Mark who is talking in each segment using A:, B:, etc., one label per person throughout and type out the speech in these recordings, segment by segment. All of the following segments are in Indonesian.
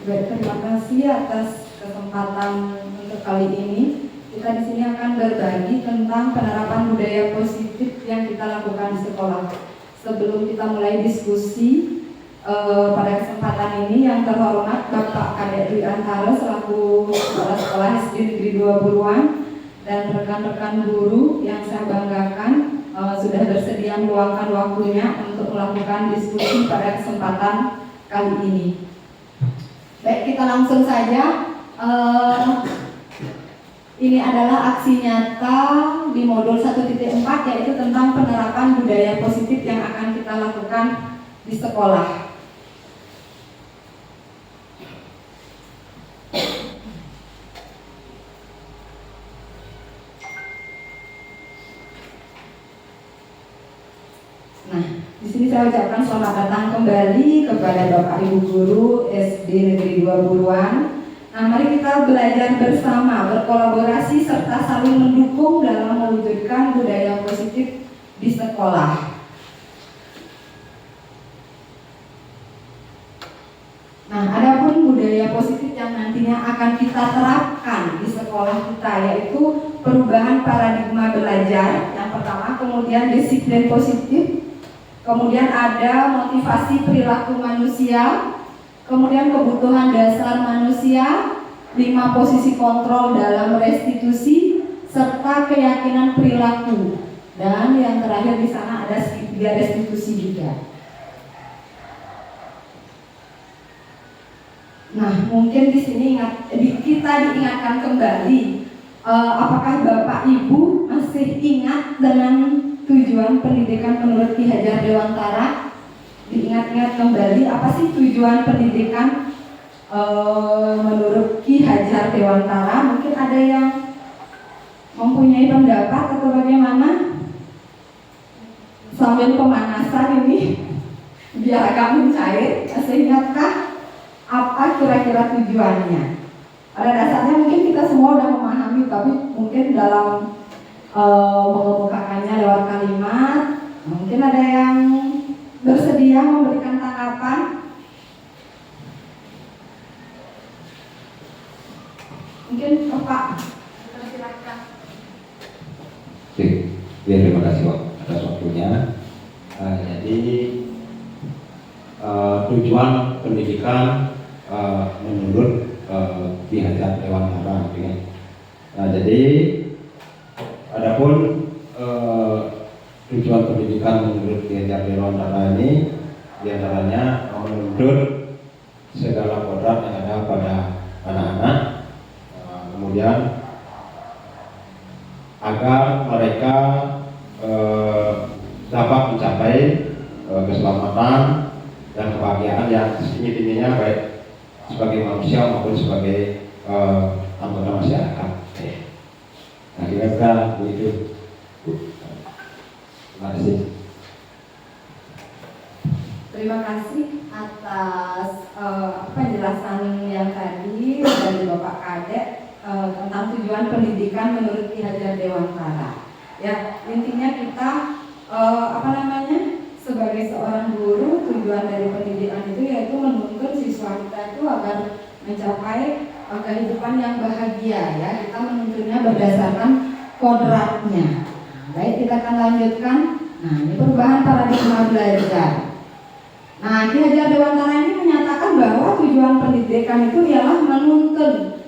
A: Terima kasih atas kesempatan untuk kali ini. Kita di sini akan berbagi tentang penerapan budaya positif yang kita lakukan di sekolah. Sebelum kita mulai diskusi, pada kesempatan ini yang terhormat Bapak Kadek Dwi Antara selaku Kepala Sekolah SD Negeri 2 Buruan dan rekan-rekan guru yang saya banggakan sudah bersedia meluangkan waktunya untuk melakukan diskusi pada kesempatan kali ini. Baik, kita langsung saja. Ini adalah aksi nyata di modul 1.4 yaitu tentang penerapan budaya positif yang akan kita lakukan di sekolah. Nah, di sini saya ucapkan selamat datang kembali kepada Bapak Ibu Guru SD Negeri 2 Buruan. Nah, mari kita belajar bersama, berkolaborasi serta saling mendukung dalam mewujudkan budaya positif di sekolah. Nah, adapun budaya positif yang nantinya akan kita terapkan di sekolah kita yaitu perubahan paradigma belajar. Yang pertama, kemudian disiplin positif. Kemudian ada motivasi perilaku manusia, kemudian kebutuhan dasar manusia, 5 posisi kontrol dalam restitusi, serta keyakinan perilaku. Dan yang terakhir di sana ada segitiga restitusi juga. Nah, mungkin di sini kita diingatkan kembali, apakah Bapak Ibu masih ingat dengan tujuan pendidikan menurut Ki Hajar Dewantara? Diingat-ingat kembali apa sih tujuan pendidikan menurut Ki Hajar Dewantara? Mungkin ada yang mempunyai pendapat atau bagaimana? Sambil pemanasan ini biar agak mencair, masih ingatkah apa kira-kira tujuannya? Pada dasarnya mungkin kita semua sudah memahami, tapi mungkin dalam mengemukakannya lewat kalimat, mungkin ada yang bersedia memberikan tanggapan. Mungkin Bapak silakan.
B: Ya, terima kasih atas waktunya. Jadi tujuan pendidikan menurut Ki Hajar Dewantara. Jadi adapun tujuan pendidikan menurut Ki Hajar Dewantara ini diantaranya menuntut segala kodrat yang ada pada anak-anak, kemudian agar mereka dapat mencapai keselamatan dan kebahagiaan yang setinggi-tingginya baik sebagai manusia maupun sebagai anggota masyarakat. Nah, kira-kira begitu. Terima kasih.
A: Terima kasih atas penjelasan yang tadi dari Bapak Kadek tentang tujuan pendidikan menurut Ki Hajar Dewantara. Ya, intinya kita sebagai seorang guru, tujuan dari pendidikan itu yaitu menuntut siswa kita itu agar mencapai kehidupan yang bahagia, ya. Kita menuntutnya berdasarkan kodratnya. Baik, kita akan lanjutkan. Nah, ini perubahan paradigma belajar. Nah, Ki Hajar Dewantara ini menyatakan bahwa tujuan pendidikan itu ialah menuntun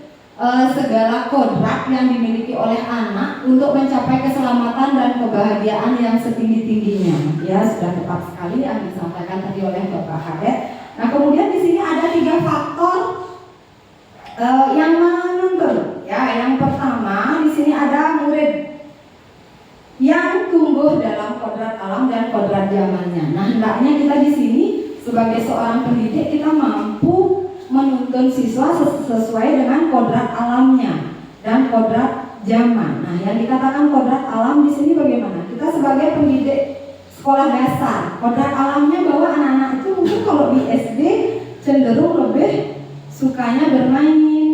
A: segala kodrat yang dimiliki oleh anak untuk mencapai keselamatan dan kebahagiaan yang setinggi-tingginya. Ya, sudah tepat sekali yang disampaikan tadi oleh Bapak Kadek. Nah, kemudian di sini ada 3 faktor yang menuntun. Ya, yang pertama di sini ada murid. alam dan kodrat zamannya. Nah, hendaknya kita di sini sebagai seorang pendidik kita mampu menuntun siswa sesuai dengan kodrat alamnya dan kodrat zaman. Nah, yang dikatakan kodrat alam di sini bagaimana? Kita sebagai pendidik sekolah dasar, kodrat alamnya bahwa anak-anak itu mungkin kalau di SD cenderung lebih sukanya bermain,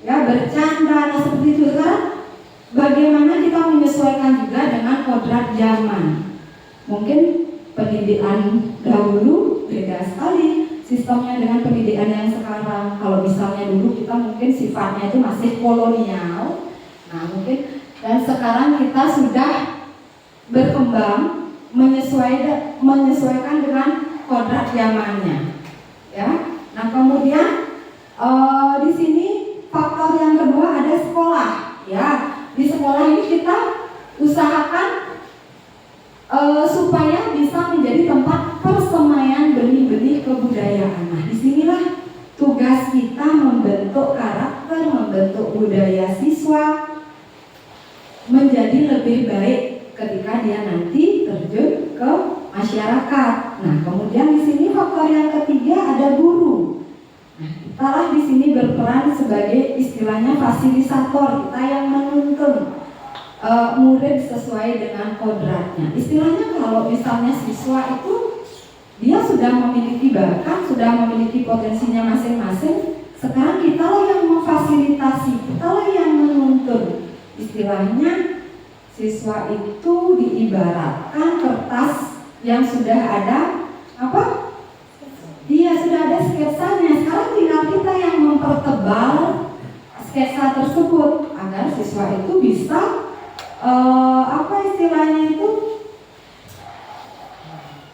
A: ya bercanda, nah seperti itu. Sekarang bagaimana kita menyesuaikan juga dengan kodrat zaman? Mungkin pendidikan dahulu beda sekali sistemnya dengan pendidikan yang sekarang. Kalau misalnya dulu kita mungkin sifatnya itu masih kolonial, nah mungkin, dan sekarang kita sudah berkembang menyesuaikan dengan kodrat zamannya, ya. Nah kemudian di sini faktor yang kedua ada sekolah, ya. Di sekolah ini kita usahakan supaya bisa menjadi tempat persemaian benih-benih kebudayaan. Nah, disinilah tugas kita membentuk karakter, membentuk budaya siswa menjadi lebih baik ketika dia nanti terjun ke masyarakat. Nah, kemudian di sini faktor yang ketiga ada guru. Nah, kita lah di sini berperan sebagai istilahnya fasilitator, kita yang menuntun murid sesuai dengan kodratnya. Istilahnya kalau misalnya siswa itu dia sudah memiliki bakat, sudah memiliki potensinya masing-masing, sekarang kita lah yang memfasilitasi, kita lah yang menuntun. Istilahnya siswa itu diibaratkan kertas yang sudah ada apa? Dia sudah ada sketsanya. Sekarang tinggal kita yang mempertebal sketsa tersebut agar siswa itu bisa apa istilahnya itu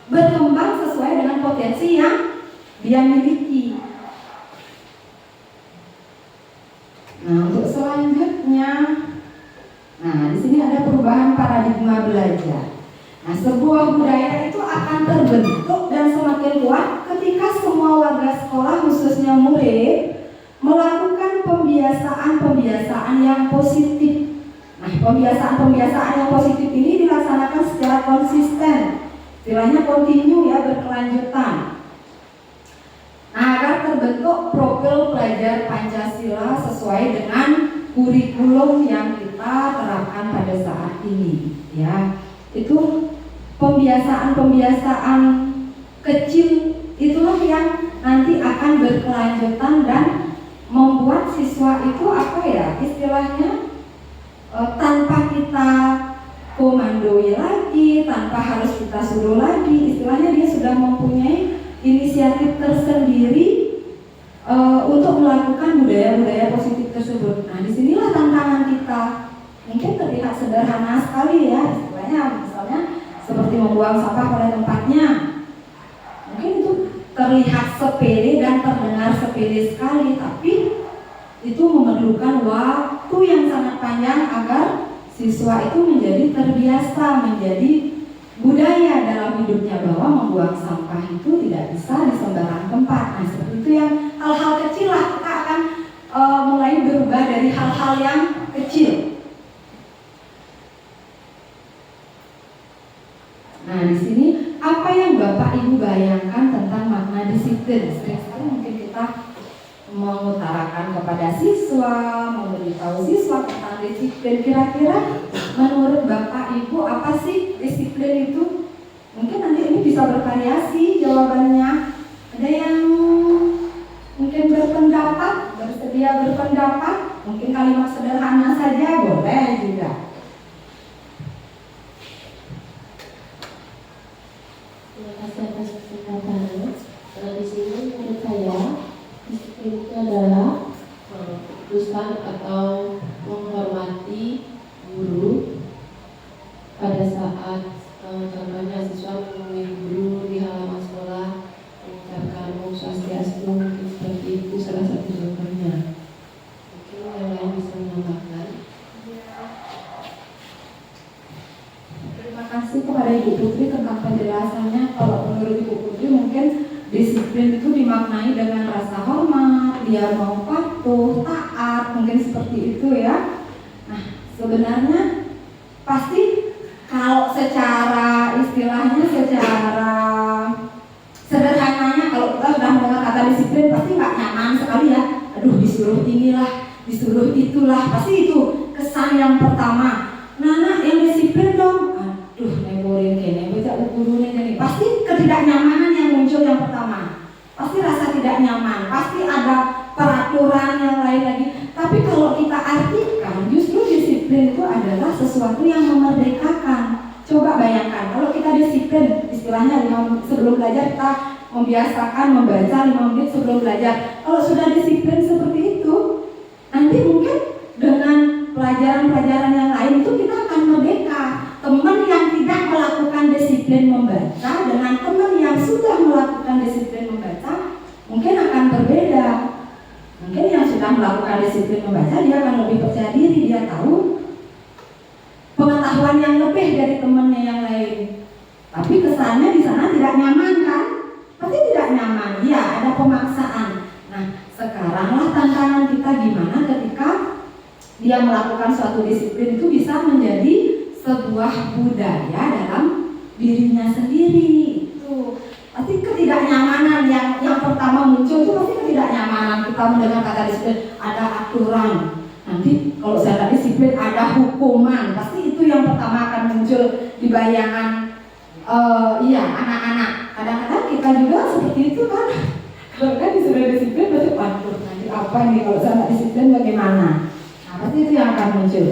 A: berkembang sesuai dengan potensi yang dia miliki. Nah, untuk selanjutnya, nah di sini ada perubahan paradigma belajar. Nah, sebuah budaya itu akan terbentuk dan semakin kuat ketika semua warga sekolah, khususnya murid, melakukan pembiasaan yang positif. Nah, pembiasaan yang positif ini dilaksanakan secara konsisten, istilahnya kontinu, ya, berkelanjutan. Nah, agar terbentuk profil pelajar Pancasila sesuai dengan kurikulum yang kita terapkan pada saat ini, ya. Itu pembiasaan kecil itulah yang nanti akan berkelanjutan dan membuat siswa itu apa ya istilahnya tanpa kita komandoi lagi, tanpa harus kita suruh lagi, istilahnya dia sudah mempunyai inisiatif tersendiri untuk melakukan budaya-budaya positif tersebut. Nah, disinilah tantangan kita. Mungkin terlihat sederhana sekali, ya, istilahnya misalnya seperti membuang sampah pada tempatnya. Mungkin itu terlihat sepele dan terdengar sepele sekali, tapi itu memerlukan waktu yang sangat panjang agar siswa itu menjadi terbiasa, menjadi budaya dalam hidupnya bahwa membuang sampah itu tidak bisa di sembarang tempat. Nah, seperti itu yang hal-hal kecil lah kita akan mulai berubah dari hal-hal yang kecil. Nah, di sini apa yang Bapak Ibu bayangkan tentang makna disiplin? Sering sekali mungkin kita mengutarakan kepada siswa, memberitahu siswa tentang disiplin. Kira-kira menurut Bapak Ibu apa sih disiplin itu? Mungkin nanti ini bisa bervariasi jawabannya. Ada yang mungkin berpendapat, bersedia berpendapat, mungkin kalimat sederhana saja boleh juga.
C: Terima kasih atas kesempatannya. Di sini menurut saya disiplin itu adalah memutuskan atau menghormati guru pada saat contohnya siswa menemui guru di halaman sekolah mengucapkan Om Swastiastu, mungkin seperti itu salah satu contohnya. Mungkin yang lain bisa menambahkan.
A: Terima kasih kepada Ibu Putri tentang penjelasannya. Kalau menurut Ibu Putri mungkin disiplin itu dimaknai dengan rasa hormat, dia mau patuh, taat, mungkin seperti itu, ya. Nah, sebenarnya pasti kalau secara istilahnya itulah pasti itu kesan yang pertama. Nana yang disiplin dong. Aduh, neborin kene baca guru ini pasti ketidaknyamanan yang muncul yang pertama. Pasti rasa tidak nyaman, pasti ada peraturan yang lain lagi. Tapi kalau kita artikan, justru disiplin itu adalah sesuatu yang memerdekakan. Coba bayangkan, kalau kita disiplin, istilahnya 5 menit sebelum belajar kita membiasakan membaca 5 menit sebelum belajar. Kalau sudah disiplin seperti itu, nanti mungkin dengan pelajaran-pelajaran yang lain itu kita akan merdeka. Teman yang tidak melakukan disiplin membaca dengan teman yang sudah melakukan disiplin membaca mungkin akan berbeda. Mungkin yang sudah melakukan disiplin membaca dia akan lebih percaya diri, dia tahu pengetahuan yang lebih dari temannya yang lain. Tapi kesannya di sana tidak nyaman kan? Pasti tidak nyaman. Ya, ada pemaksaan. Nah, sekaranglah tantangan kita gimana ketika dia melakukan suatu disiplin itu bisa menjadi sebuah budaya dalam dirinya sendiri. Itu pasti ketidaknyamanan yang pertama muncul itu pasti ketidaknyamanan. Kita mendengar kata disiplin, ada aturan. Nanti kalau saya tadi disiplin ada hukuman. Pasti itu yang pertama akan muncul di bayangan anak-anak. Kadang-kadang kita juga seperti itu kan. Kalau kan disuruh disiplin pasti waduh nanti apa nih kalau saya nggak disiplin bagaimana? Nah, pasti itu yang akan muncul.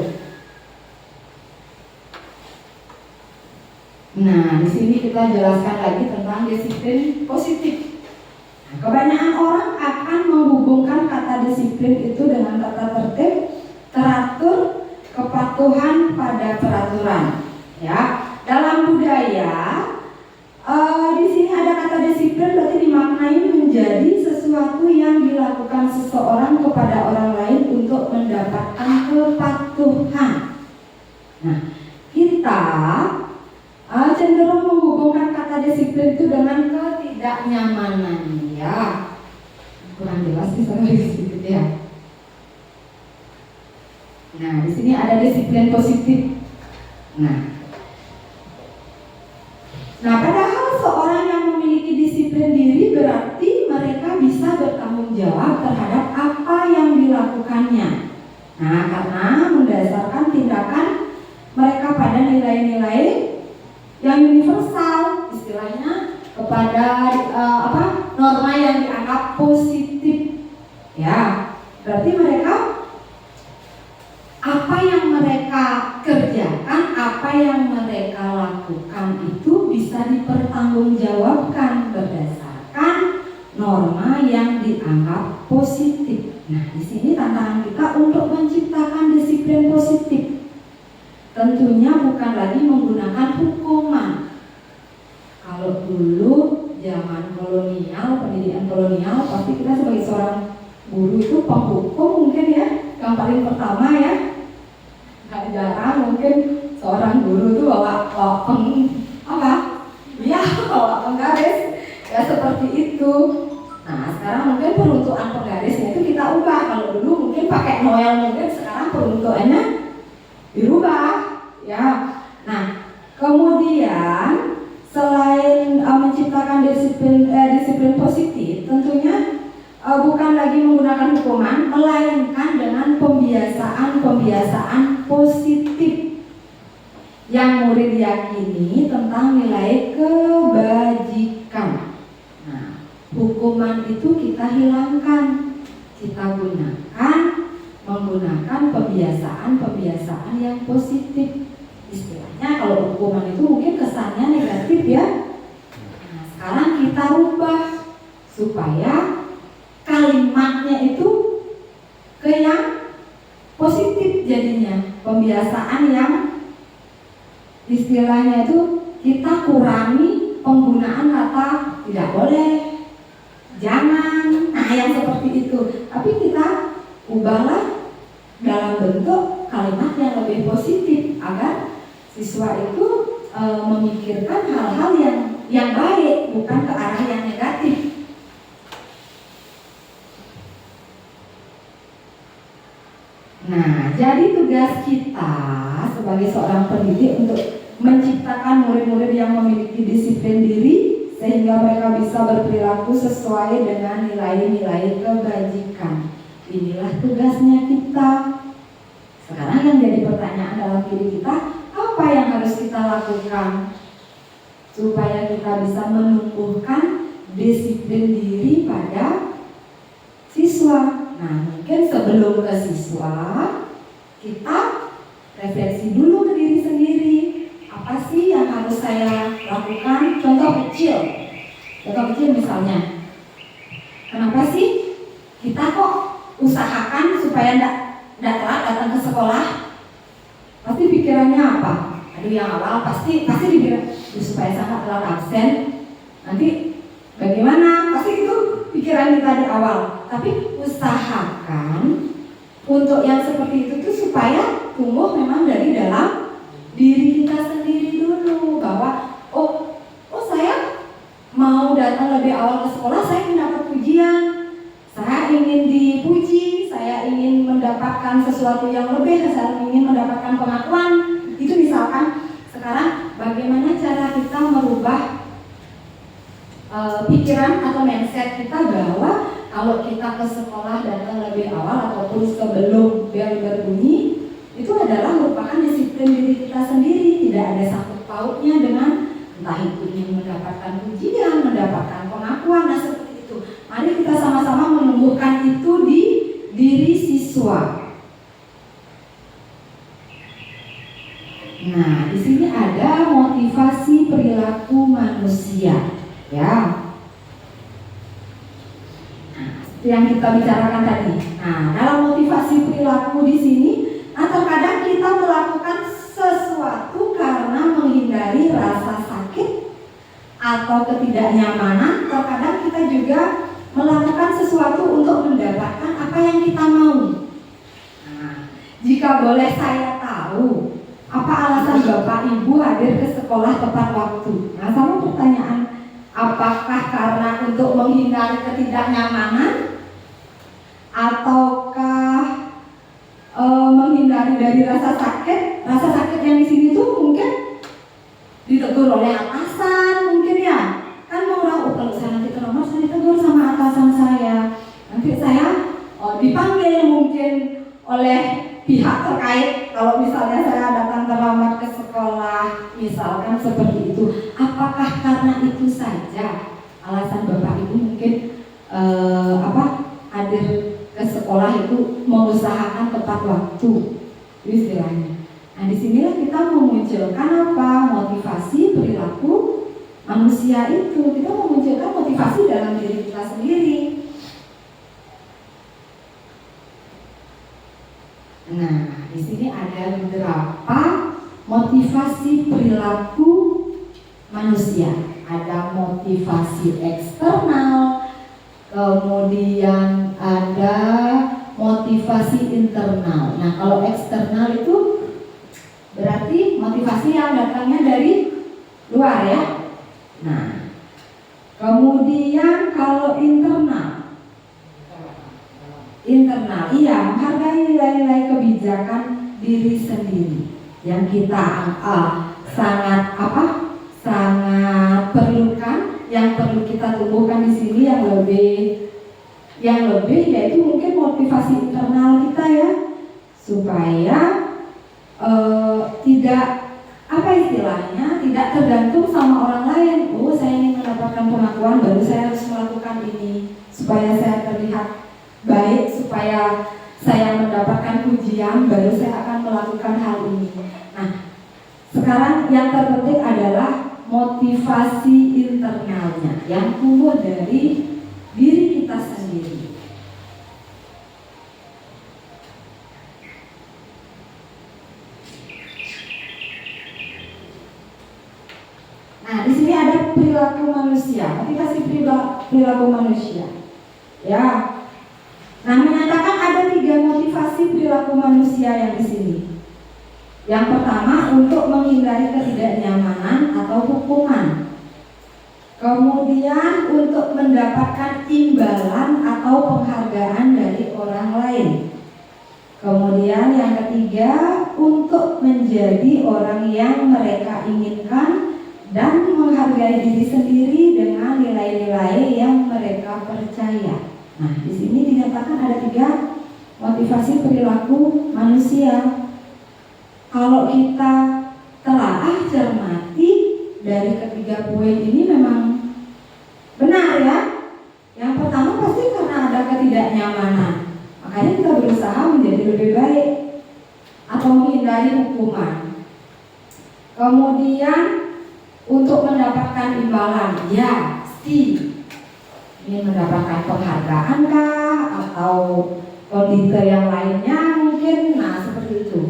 A: Nah, di sini kita jelaskan lagi tentang disiplin positif. Nah, kebanyakan orang akan menghubungkan kata disiplin itu dengan tata tertib, teratur, kepatuhan pada peraturan. Ya, dalam budaya, di sini ada kata disiplin berarti dimaknai menjadi sesuatu yang dilakukan seseorang kepada orang lain untuk mendapatkan kepatuhan. Nah, kita cenderung menghubungkan kata disiplin itu dengan ketidaknyamanan, ya. Kurang jelas sih saya sedikit ya. Nah, di sini ada disiplin positif. Nah, padahal seorang yang memiliki disiplin diri berarti mereka bisa bertanggung jawab terhadap apa yang dilakukannya. Nah, karena mendasarkan tindakan mereka pada nilai-nilai yang universal, istilahnya kepada norma yang dianggap positif. Ya, berarti mereka apa yang mereka kerjakan, apa yang mereka lakukan itu bisa dipertanggungjawabkan berdasarkan norma yang dianggap positif. Nah, di sini tantangan kita untuk menciptakan disiplin positif. Tentunya bukan lagi menggunakan hukuman. Kalau dulu zaman kolonial, pendidikan kolonial, pasti kita sebagai seorang guru itu penghukum mungkin ya, yang paling pertama ya. Gak jarang mungkin seorang guru itu bawa penggaris, ya seperti itu. Nah, sekarang mungkin peruntukan penggarisnya itu kita ubah. Kalau dulu mungkin pakai noel, mungkin sekarang peruntukannya dirubah, ya. Nah, kemudian selain menciptakan disiplin positif, tentunya bukan lagi menggunakan hukuman, melainkan dengan pembiasaan positif yang murid yakini tentang nilai kebajikan. Nah, hukuman itu kita hilangkan, kita menggunakan pembiasaan yang positif. Istilahnya kalau hukuman itu mungkin kesannya negatif ya. Nah, sekarang kita rubah supaya kalimatnya itu ke yang positif jadinya. Pembiasaan yang istilahnya itu kita kurangi penggunaan kata tidak boleh, jangan, nah yang seperti itu. Tapi kita ubahlah dalam bentuk kalimat yang lebih positif agar siswa itu memikirkan hal-hal yang baik, bukan ke arah yang negatif. Nah, jadi tugas kita sebagai seorang pendidik untuk menciptakan murid-murid yang memiliki disiplin diri sehingga mereka bisa berperilaku sesuai dengan nilai-nilai kebajikan. Inilah tugasnya kita. dalam diri kita, apa yang harus kita lakukan supaya kita bisa menumbuhkan disiplin diri pada siswa. Nah, mungkin sebelum ke siswa, kita refleksi dulu ke diri sendiri. Apa sih yang harus saya lakukan? Contoh kecil misalnya, kenapa sih kita kok usahakan supaya tidak telat datang ke sekolah? Pasti pikirannya apa? Aduh, yang awal pasti dibilang supaya saya nggak telat absen. Nanti bagaimana? Pasti itu pikiran kita di awal. Tapi usahakan untuk yang seperti itu tuh supaya tumbuh memang dari dalam diri kita sendiri dulu, bahwa oh saya mau datang lebih awal ke sekolah, saya ingin dapat pujian, saya ingin dipuji, saya ingin mendapatkan sesuatu yang lebih, saya ingin mendapatkan pengakuan. Itu misalkan. Sekarang bagaimana cara kita merubah pikiran atau mindset kita bahwa kalau kita ke sekolah datang lebih awal ataupun sebelum bel berbunyi, itu adalah merupakan disiplin diri kita sendiri, tidak ada sangkut pautnya dengan entah itu ingin mendapatkan pujian, mendapatkan pengakuan, dan seperti itu. Mari kita sama-sama menumbuhkan itu di diri siswa. Nah, di sini ada motivasi perilaku manusia, ya. Yang kita bicarakan tadi. Nah, dalam motivasi perilaku di sini, terkadang kita melakukan sesuatu karena menghindari rasa sakit atau ketidaknyamanan. Terkadang kita juga melakukan sesuatu untuk mendapatkan apa yang kita mau. Nah, jika boleh saya tahu, apa alasan Bapak Ibu hadir ke sekolah tepat waktu? Nah, sama pertanyaan, apakah karena untuk menghindari ketidaknyamanan, ataukah menghindari dari rasa sakit? Rasa sakit yang di sini tuh mungkin ditegur oleh atasan, mungkin ya. Kan mau orang, kalau saya nanti ke nomor, saya ditegur sama atasan saya. Nanti saya dipanggil mungkin oleh pihak terkait kalau misalnya saya datang terlambat ke sekolah, misalkan seperti itu. Apakah karena itu saja alasan Bapak Ibu mungkin hadir ke sekolah itu mengusahakan tepat waktu, istilahnya. Nah, disinilah kita memunculkan apa? Motivasi perilaku manusia itu. Kita memunculkan motivasi dalam diri kita sendiri. Nah, di sini ada beberapa motivasi perilaku manusia. Ada motivasi eksternal, kemudian ada motivasi internal. Nah, kalau eksternal itu berarti motivasi yang datangnya dari luar, ya. Nah, kemudian kalau internal, iya, menghargai nilai-nilai kebijakan diri sendiri yang kita sangat perlukan, yang perlu kita tumbuhkan di sini. Yang lebih yaitu mungkin motivasi internal kita, ya, supaya tidak tidak tergantung sama orang lain. Oh, saya ingin mendapatkan pengakuan, baru saya harus melakukan ini supaya saya terlihat baik, supaya saya mendapatkan pujian, baru saya akan melakukan hal ini. Nah, sekarang yang terpenting adalah motivasi internalnya yang tumbuh dari diri kita sendiri. Nah, di sini ada perilaku manusia, motivasi perilaku manusia, ya. Nah, menyatakan ada 3 motivasi perilaku manusia yang di sini. Yang pertama, untuk menghindari ketidaknyamanan atau hukuman. Kemudian untuk mendapatkan imbalan atau penghargaan dari orang lain. Kemudian yang ketiga, untuk menjadi orang yang mereka inginkan dan menghargai diri sendiri dengan nilai-nilai yang mereka percaya. Nah, di sini dinyatakan ada 3 motivasi perilaku manusia. kalau kita telaah cermati dari ketiga poin ini memang benar ya. Yang pertama pasti karena ada ketidaknyamanan, makanya kita berusaha menjadi lebih baik atau menghindari hukuman. Kemudian untuk mendapatkan imbalan, ya, ingin mendapatkan penghargaan kah atau kondisi yang lainnya mungkin, nah seperti itu.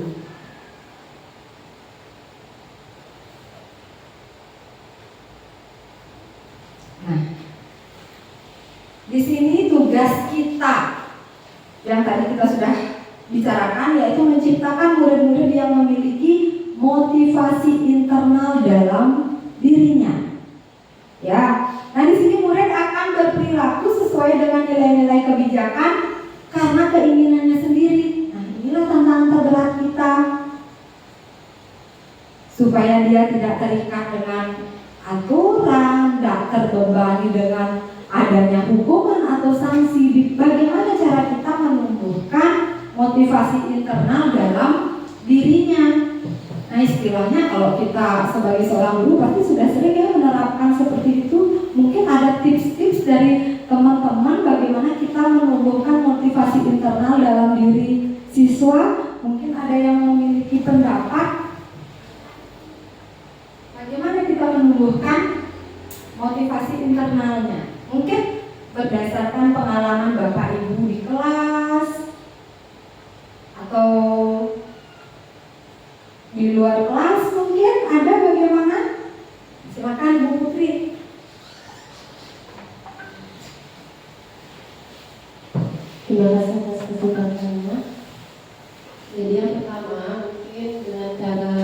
A: Nah, di sini tugas kita yang tadi kita sudah bicarakan, yaitu menciptakan murid-murid yang memiliki motivasi internal dalam dirinya. Ya, nah di sini murid akan berperilaku sesuai dengan nilai-nilai kebijakan karena keinginannya sendiri. Nah, inilah tantangan terberat kita, supaya dia tidak terikat dengan aturan, tidak terbebani dengan adanya hukuman atau sanksi. Bagaimana cara kita menumbuhkan motivasi internal dalam dirinya? Nah, istilahnya kalau kita sebagai seorang guru pasti sudah sering ya menerapkan seperti itu. Mungkin ada tips-tips dari teman-teman bagaimana kita menumbuhkan motivasi internal dalam diri siswa. Mungkin ada yang memiliki pendapat bagaimana kita menumbuhkan motivasi internalnya. Mungkin berdasarkan pengalaman Bapak Ibu di kelas atau di luar kelas, mungkin ada bagaimana? Silakan Bu Putri.
C: Terima kasih atas kesempatannya. Jadi yang pertama mungkin dengan cara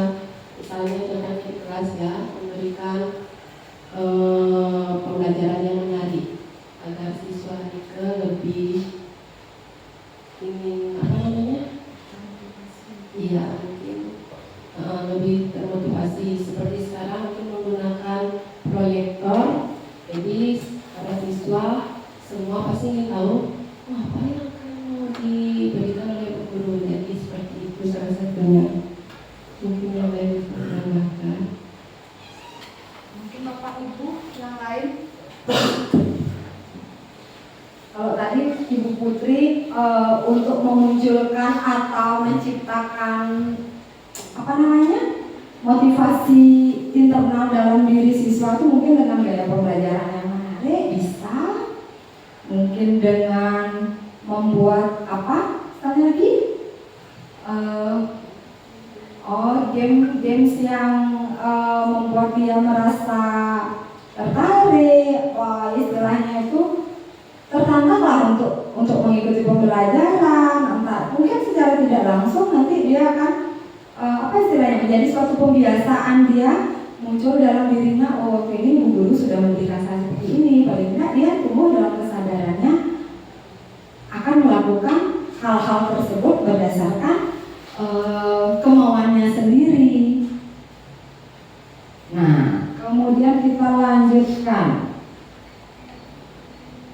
C: misalnya contohnya di kelas ya, memberikan pembelajaran yang menarik agar siswa Rike lebih ingin iya mungkin lebih termotivasi. Seperti sekarang mungkin menggunakan proyektor, jadi para siswa semua pasti ingin tahu apa yang akan diberikan oleh Bu Guru. Jadi seperti itu salah satunya. Mungkin yang lain bisa menambahkan.
A: Mungkin Bapak Ibu yang lain. Kalau tadi Ibu Putri untuk memunculkan atau menciptakan motivasi internal dalam diri siswa itu mungkin dengan gaya pembelajaran yang menarik bisa, mungkin dengan membuat sekali lagi games yang membuat dia merasa tertarik, istilahnya itu tertantang lah untuk mengikuti pembelajaran. Mungkin secara tidak langsung nanti dia akan menjadi suatu pembiasaan, dia muncul dalam dirinya, oh oke, ini Bu Guru sudah memberikan saya seperti ini. Paling tidak dia tumbuh dalam kesadarannya akan melakukan hal-hal tersebut berdasarkan kemauannya sendiri. Nah, kemudian kita lanjutkan.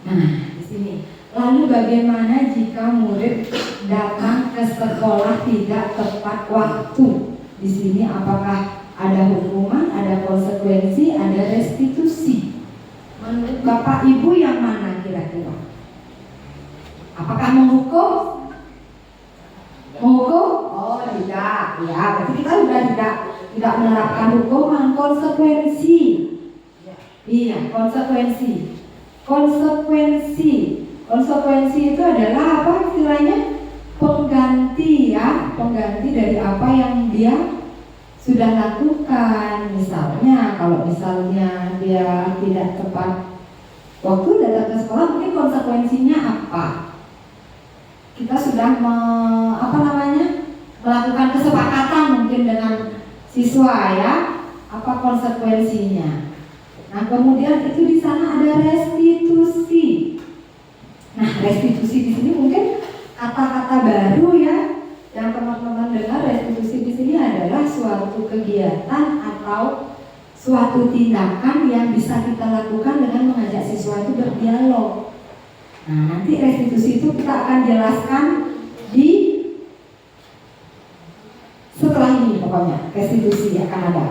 A: Nah, di sini. Lalu bagaimana jika murid datang ke sekolah tidak tepat waktu? Di sini apakah ada hukuman, ada konsekuensi, ada restitusi? Menurut Bapak Ibu yang mana kira-kira? Apakah menghukum? Menghukum? Oh tidak, ya berarti kita sudah tidak menerapkan hukuman. Konsekuensi, iya konsekuensi. Konsekuensi itu adalah apa istilahnya? Pengganti ya, pengganti dari apa yang dia sudah lakukan. Misalnya kalau misalnya dia tidak tepat waktu datang ke sekolah, mungkin konsekuensinya apa? Kita sudah melakukan kesepakatan mungkin dengan siswa ya, apa konsekuensinya? Nah, kemudian itu di sana ada restitusi. Nah, restitusi di sini mungkin kata-kata baru ya yang teman-teman dengar. Restitusi di sini adalah suatu kegiatan atau suatu tindakan yang bisa kita lakukan dengan mengajak siswa itu berdialog. Nah, nanti restitusi itu kita akan jelaskan di setelah ini pokoknya restitusi akan ada.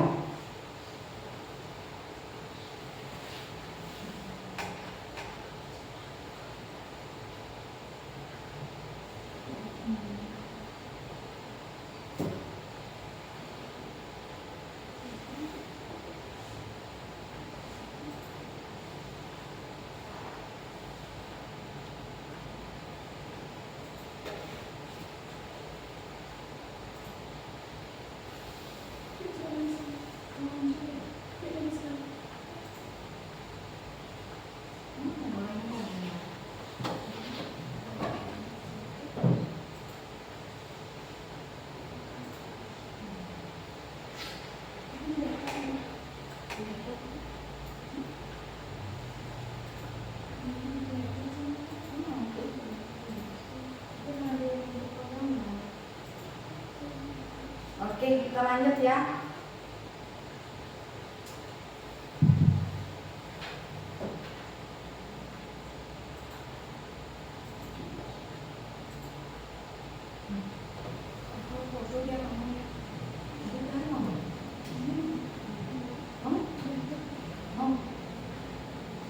A: Oke, kita lanjut ya.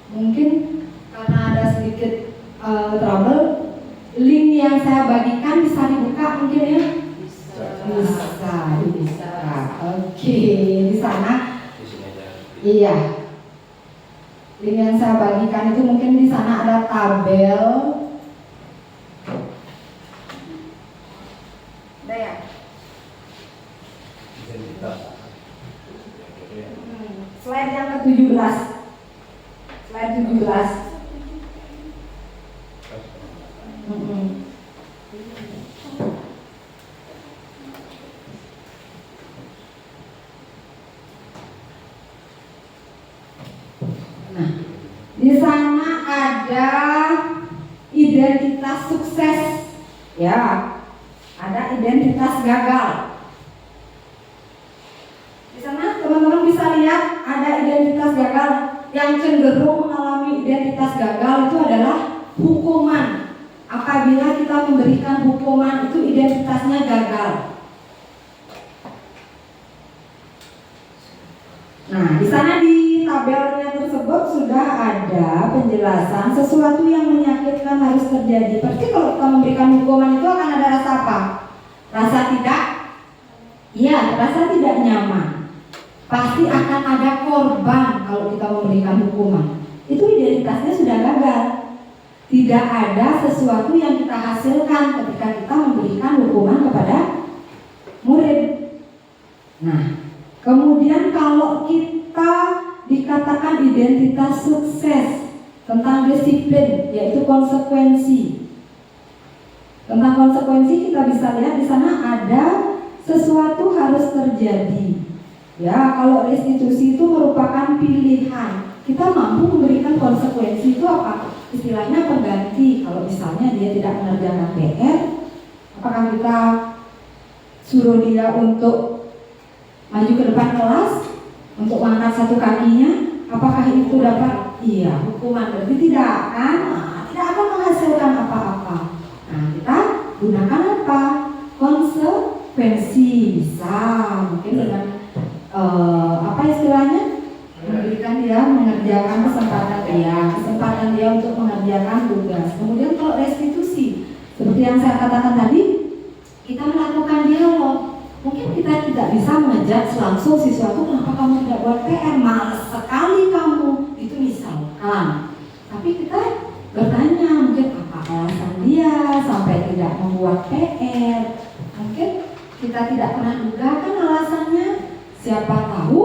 A: Mungkin karena ada sedikit trouble, link yang saya bagikan bisa dibuka mungkin ya. Bisa. Oke, di sana. Iya. Link yang saya bagikan itu mungkin di sana ada tabel. Ada ya? Slide yang ke-17. Slide 17. Nah, di sana ada identitas sukses, ya, ada identitas gagal. Di sana teman-teman bisa lihat ada identitas gagal. Yang cenderung mengalami identitas gagal itu adalah hukuman. Apabila kita memberikan hukuman itu identitasnya gagal. Nah, di sana di tabelnya tersebut sudah ada penjelasan sesuatu yang menyakitkan harus terjadi. Pasti kalau kita memberikan hukuman itu akan ada rasa apa? Rasa tidak? Iya, rasa tidak nyaman. Pasti akan ada korban kalau kita memberikan hukuman. Itu identitasnya sudah gagal. Tidak ada sesuatu yang kita hasilkan ketika kita memberikan hukuman kepada murid. Nah, kemudian kalau kita dikatakan identitas sukses tentang disiplin, yaitu konsekuensi. Tentang konsekuensi kita bisa lihat di sana ada sesuatu harus terjadi. Ya, kalau restitusi itu merupakan pilihan. Kita mampu memberikan konsekuensi itu apa? Istilahnya pengganti. Kalau misalnya dia tidak mengerjakan PR, apakah kita suruh dia untuk maju ke depan kelas untuk mengangkat satu kakinya? Apakah itu dapat? Iya, hukuman. Berarti tidak akan, tidak akan menghasilkan apa-apa. Nah, kita gunakan apa? Konsekuensi. Bisa mungkin dengan apa istilahnya, memberikan dia mengerjakan kesempatan dia untuk mengerjakan tugas. Kemudian kalau restitusi, seperti yang saya katakan tadi, kita melakukan dialog. Mungkin kita tidak bisa mengejar langsung siswa itu, kenapa kamu tidak buat PR, malas sekali kamu, itu misalkan. Tapi kita bertanya mungkin apa alasan dia sampai tidak membuat PR. Mungkin kita tidak pernah duga kan alasannya. Siapa tahu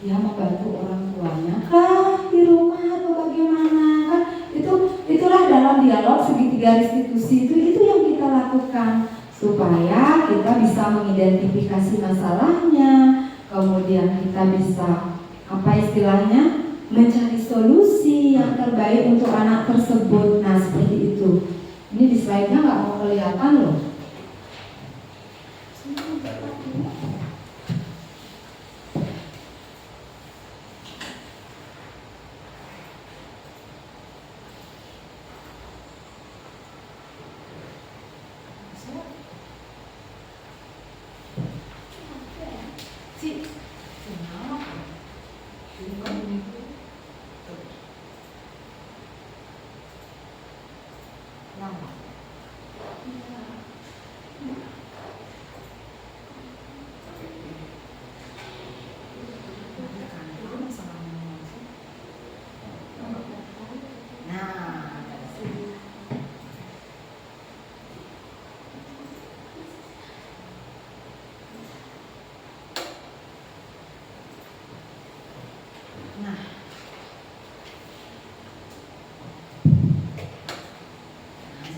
A: dia membantu orang tuanya kah di rumah atau bagaimana kan? Itulah dalam dialog segitiga restitusi itu yang kita lakukan supaya kita bisa mengidentifikasi masalahnya, kemudian kita bisa apa istilahnya mencari solusi yang terbaik untuk anak tersebut. Nah, seperti itu. Ini di slide-nya nggak mau kelihatan loh.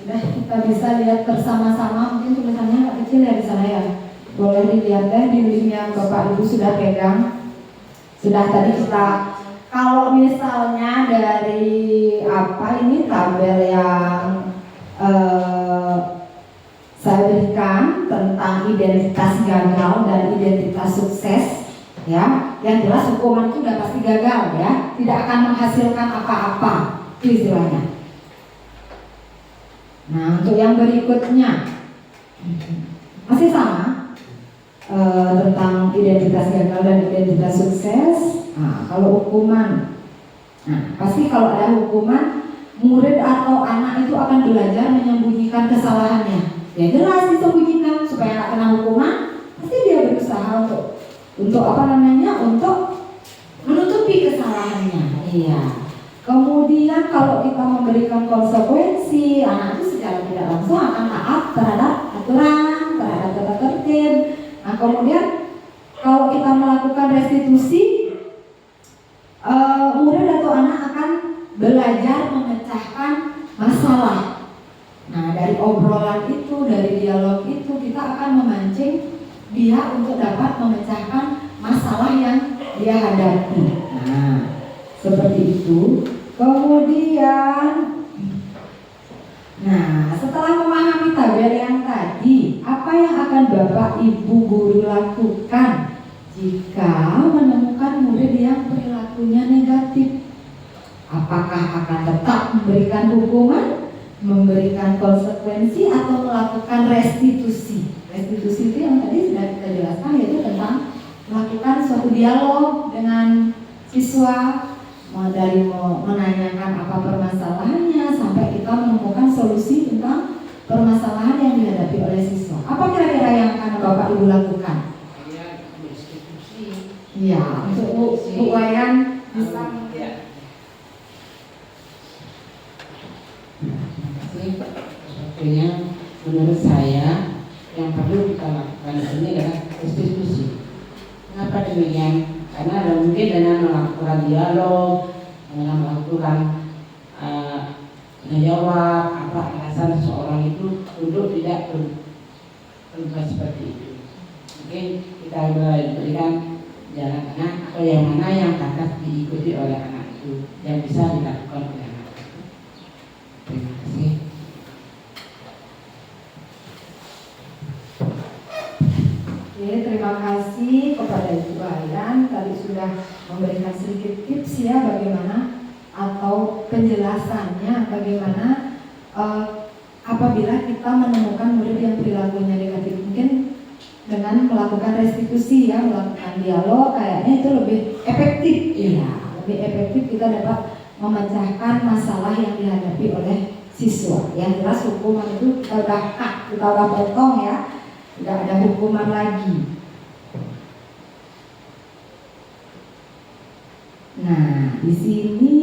A: Sudah kita bisa lihat bersama-sama, mungkin tulisannya kecil ya di sana ya. Boleh dilihat deh di link yang Bapak Ibu sudah pegang. Sudah tadi kita, kalau misalnya dari apa ini tabel yang saya berikan tentang identitas gagal dan identitas sukses, ya, yang jelas hukuman itu udah pasti gagal ya, tidak akan menghasilkan apa-apa, itu istilahnya. Nah, untuk yang berikutnya masih sama tentang identitas gagal dan identitas sukses. Nah, kalau hukuman, nah pasti kalau ada hukuman, murid atau anak itu akan belajar menyembunyikan kesalahannya. Ya jelas disembunyikan supaya nggak kena hukuman. Pasti dia berusaha untuk apa namanya, untuk menutupi kesalahannya. Iya. Kemudian kalau kita memberikan konsekuensi, anak itu secara tidak langsung akan taat terhadap aturan, terhadap tata tertib. Nah kemudian kalau kita melakukan restitusi, murid atau anak akan belajar memecahkan masalah. Nah dari obrolan itu, dari dialog itu, kita akan memancing dia untuk dapat memecahkan masalah yang dia hadapi. Nah seperti itu. Kemudian, nah setelah memahami tabel yang tadi, apa yang akan Bapak Ibu guru lakukan jika menemukan murid yang perilakunya negatif? Apakah akan tetap memberikan hukuman, memberikan konsekuensi, atau melakukan restitusi? Restitusi itu yang tadi sudah kita jelaskan, yaitu tentang melakukan suatu dialog dengan siswa, dari menanyakan apa permasalahannya sampai kita menemukan solusi tentang permasalahan yang dihadapi oleh siswa. Apa kira-kira yang akan Bapak Ibu lakukan? Iya, untuk Bu Wayan bisa.
D: Sebetulnya menurut saya yang perlu kita lakukan ini adalah restitusi. Kenapa demikian? Karena mungkin dengan melakukan dialog, dengan melakukan menjawab apa alasan seseorang itu untuk tidak berbuat seperti itu. Mungkin kita berikan jalan tengah atau yang mana yang pantas diikuti oleh anak itu, yang bisa dilakukan oleh anak itu. Terima kasih.
A: Oke, terima kasih kepada Ibu Ayan, tadi sudah memberikan sedikit tips ya bagaimana atau penjelasannya bagaimana apabila kita menemukan murid yang perilakunya negatif, mungkin dengan melakukan restitusi ya, melakukan dialog, kayaknya itu lebih efektif. Iya, lebih efektif kita dapat memecahkan masalah yang dihadapi oleh siswa. Yang jelas hukuman itu kita udah potong ya. Tidak ada hukuman lagi. Nah, di sini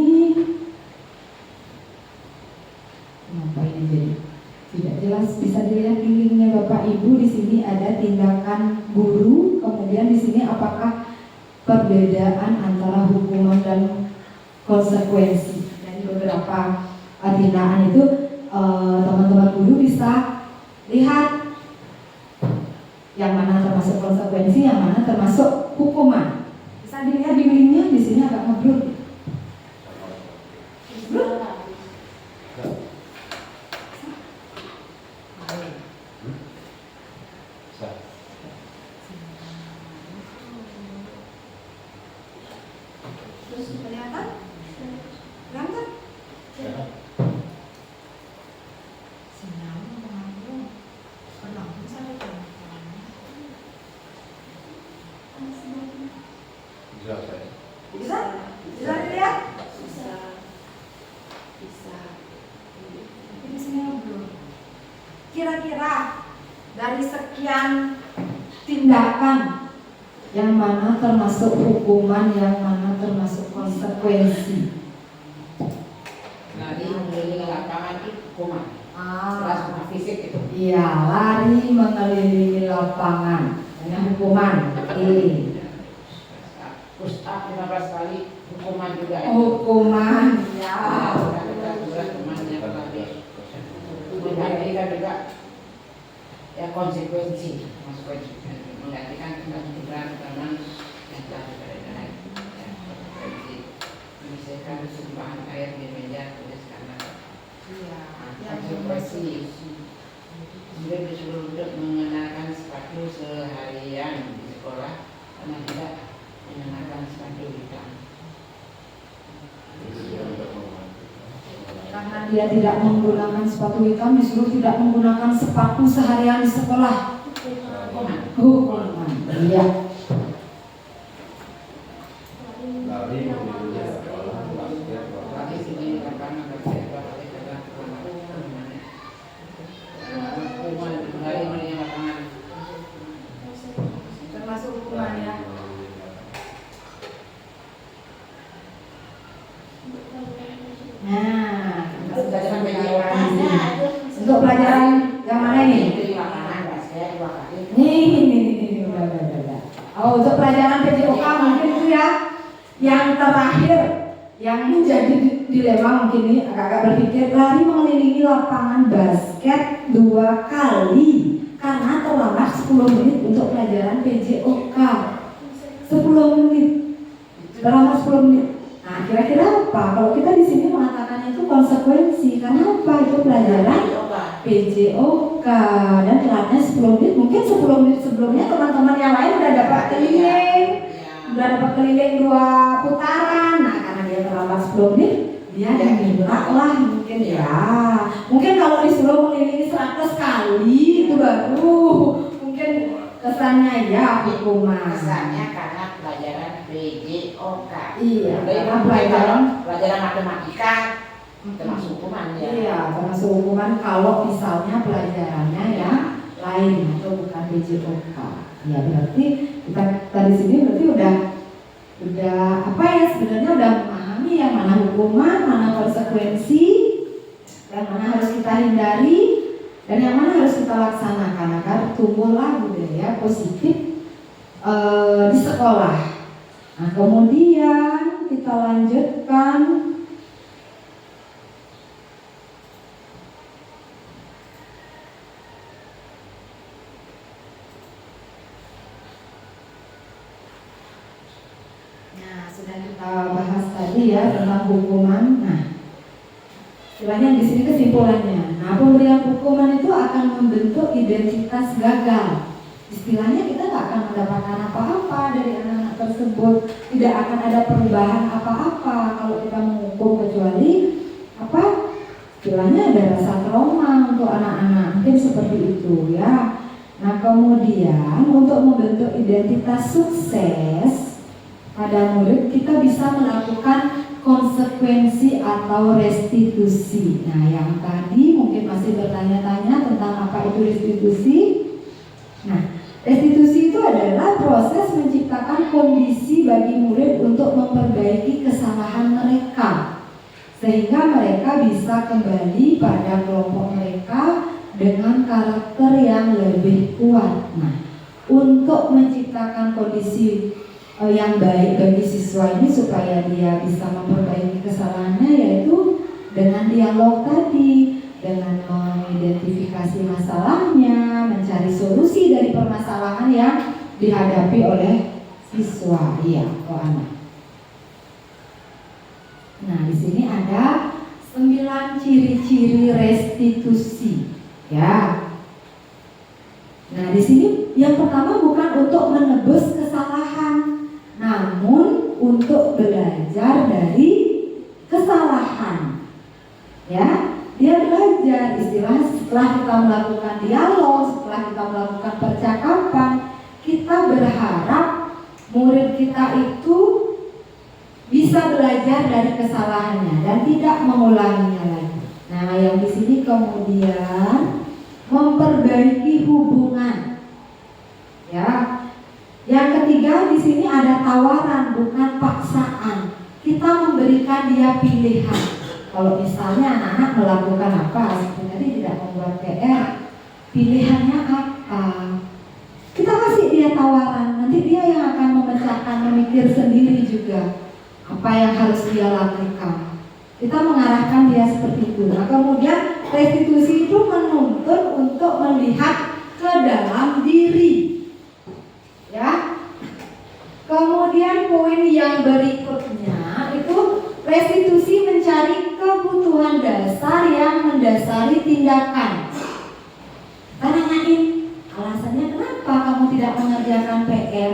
A: kenapa ini jadi tidak jelas? Bisa dilihat di linknya Bapak Ibu. Di sini ada tindakan guru. Kemudian di sini apakah perbedaan antara hukuman dan konsekuensi. Dari beberapa tindakan itu teman-teman guru bisa lihat yang mana termasuk konsekuensi, yang mana termasuk hukuman. Bisa dilihat di linknya, di sini agak ngeblur. Terus kelihatan? Kelihatan? Sinyal mengalir. Penonton saya kelihatan.
B: Bisa saya.
A: Bisa? Bisa dilihat?
C: Bisa. Bisa.
A: Ini sini ngobrol. Kira-kira dari sekian tindakan yang mana termasuk hukuman, yang mana termasuk konsekuensi?
D: Lari mengelilingi lapangan itu hukuman. Kelas hukuman fisik itu.
A: Iya, lari mengelilingi lapangan. Ini hukuman.
D: Push up 15 kali hukuman juga.
A: Hukuman, ya.
D: Menggantikan juga ya konsekuensi, menggantikan tindakan yang telah dibedakan. Konsekuensi menyisihkan tumpahan air di meja tulis karena konsekuensi juga disuruh untuk mengenakan sepatu seharian di sekolah karena tidak mengenakan sepatu hitam.
A: Karena dia tidak menggunakan sepatu hitam, disuruh tidak menggunakan sepatu seharian di sekolah. Hukuman. Iya.
B: Lari mengelilingi lapangan basket.
D: Lagi sini lapangan basket hukuman lari mengelilingi lapangan.
A: Termasuk hukuman ya. Nah,
D: Pelajaran
A: untuk pelajaran yang mana ini?
D: lapangan basket 2 kali.
A: Nih, udah. Oh, untuk pelajaran PJOK mungkin itu ya. Yang terakhir, yang menjadi dilema mungkin ini agak-agak berpikir, lari mengelilingi lapangan basket 2 kali karena terlambat 10 menit untuk pelajaran PJOK. 10 menit, terlambat 10 menit. Nah, kira-kira apa? Kalau kita di sini mengatakannya itu konsekuensi, karena apa? Itu pelajaran PJOK dan telatnya 10 menit. Mungkin 10 menit sebelumnya teman-teman yang lain udah dapat keliling, udah dapat keliling 2 putaran. Nah, karena dia terlambat 10 menit, dia diminta lah mungkin ya. Mungkin kalau disuruh mengelilingi 100 kali itu baru mungkin kesannya ya hukuman.
D: Kesannya karena pelajaran PJOK.
A: Iya, karena
D: pelajaran matematika termasuk hukuman ya.
A: Iya, termasuk hukuman kalau misalnya pelajarannya yang lain atau bukan PJOK. Ya berarti kita dari sini berarti udah apa ya, sebenarnya udah memahami yang mana hukuman, mana konsekuensi, yang mana harus kita hindari, dan yang mana harus kita laksanakan agar tumbuhlah budaya positif di sekolah. Nah, kemudian kita lanjutkan. Nah, sudah kita bahas tadi ya tentang hukuman. Nah, istilahnya di sini kesimpulannya. Nah, pemberian hukuman itu akan membentuk identitas gagal. Istilahnya kita nggak akan mendapatkan apa-apa dari anak-anak tersebut, tidak akan ada perubahan apa-apa kalau kita menghukum, kecuali apa? Istilahnya ada rasa trauma untuk anak-anak, mungkin seperti itu ya. Nah, kemudian untuk membentuk identitas sukses pada murid, kita bisa melakukan konsekuensi atau restitusi. Nah, yang tadi mungkin masih bertanya-tanya tentang apa itu restitusi. Nah, restitusi itu adalah proses menciptakan kondisi bagi murid untuk memperbaiki kesalahan mereka, sehingga mereka bisa kembali pada kelompok mereka dengan karakter yang lebih kuat. Nah, untuk menciptakan kondisi yang baik bagi siswa ini supaya dia bisa memperbaiki kesalahannya, yaitu dengan dialog tadi, dengan mengidentifikasi masalahnya, mencari solusi dari permasalahan yang dihadapi oleh siswa, atau anak. Nah, di sini ada 9 ciri-ciri restitusi, ya. Nah, di sini yang pertama bukan untuk menebus kesalahan, namun untuk belajar dari kesalahan, ya. Dia belajar, istilahnya setelah kita melakukan dialog, setelah kita melakukan percakapan, kita berharap kita itu bisa belajar dari kesalahannya dan tidak mengulanginya lagi. Nah, yang di sini kemudian memperbaiki hubungan. Ya. Yang ketiga di sini ada tawaran bukan paksaan. Kita memberikan dia pilihan. Kalau misalnya anak-anak melakukan apa, sebenarnya tidak membuat PR, pilihannya apa? Kita kasih dia tawaran, nanti dia yang akan memecahkan, memikir sendiri juga apa yang harus dia lakukan. Kita mengarahkan dia seperti itu. Nah, kemudian restitusi itu menuntut untuk melihat ke dalam diri. Ya. Kemudian poin yang berikutnya itu restitusi mencari kebutuhan dasar yang mendasari tindakan. Kita nanyain alasannya kenapa kamu tidak mengerjakan PR.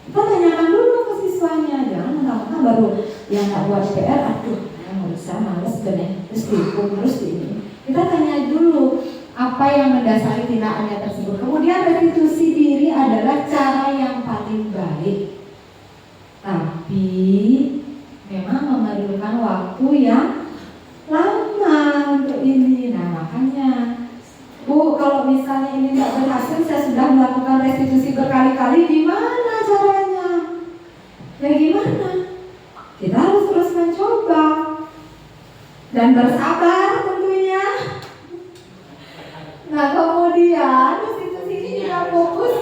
A: Kita tanyakan dulu ke siswanya, jangan mentang-mentang baru yang nggak buat PR, aduh, nggak bisa, males bener, terus dihukum, terus ini. Kita tanya dulu apa yang mendasari tindakannya tersebut. Kemudian restitusi diri adalah cara yang paling baik, tapi memang memerlukan waktu yang lama untuk ini. Nah, makanya Bu, kalau misalnya ini nggak berhasil, saya sudah melakukan restitusi berkali-kali, gimana caranya? Ya gimana? Kita harus terus mencoba dan bersabar tentunya. Nah, kemudian restitusi ini juga fokus,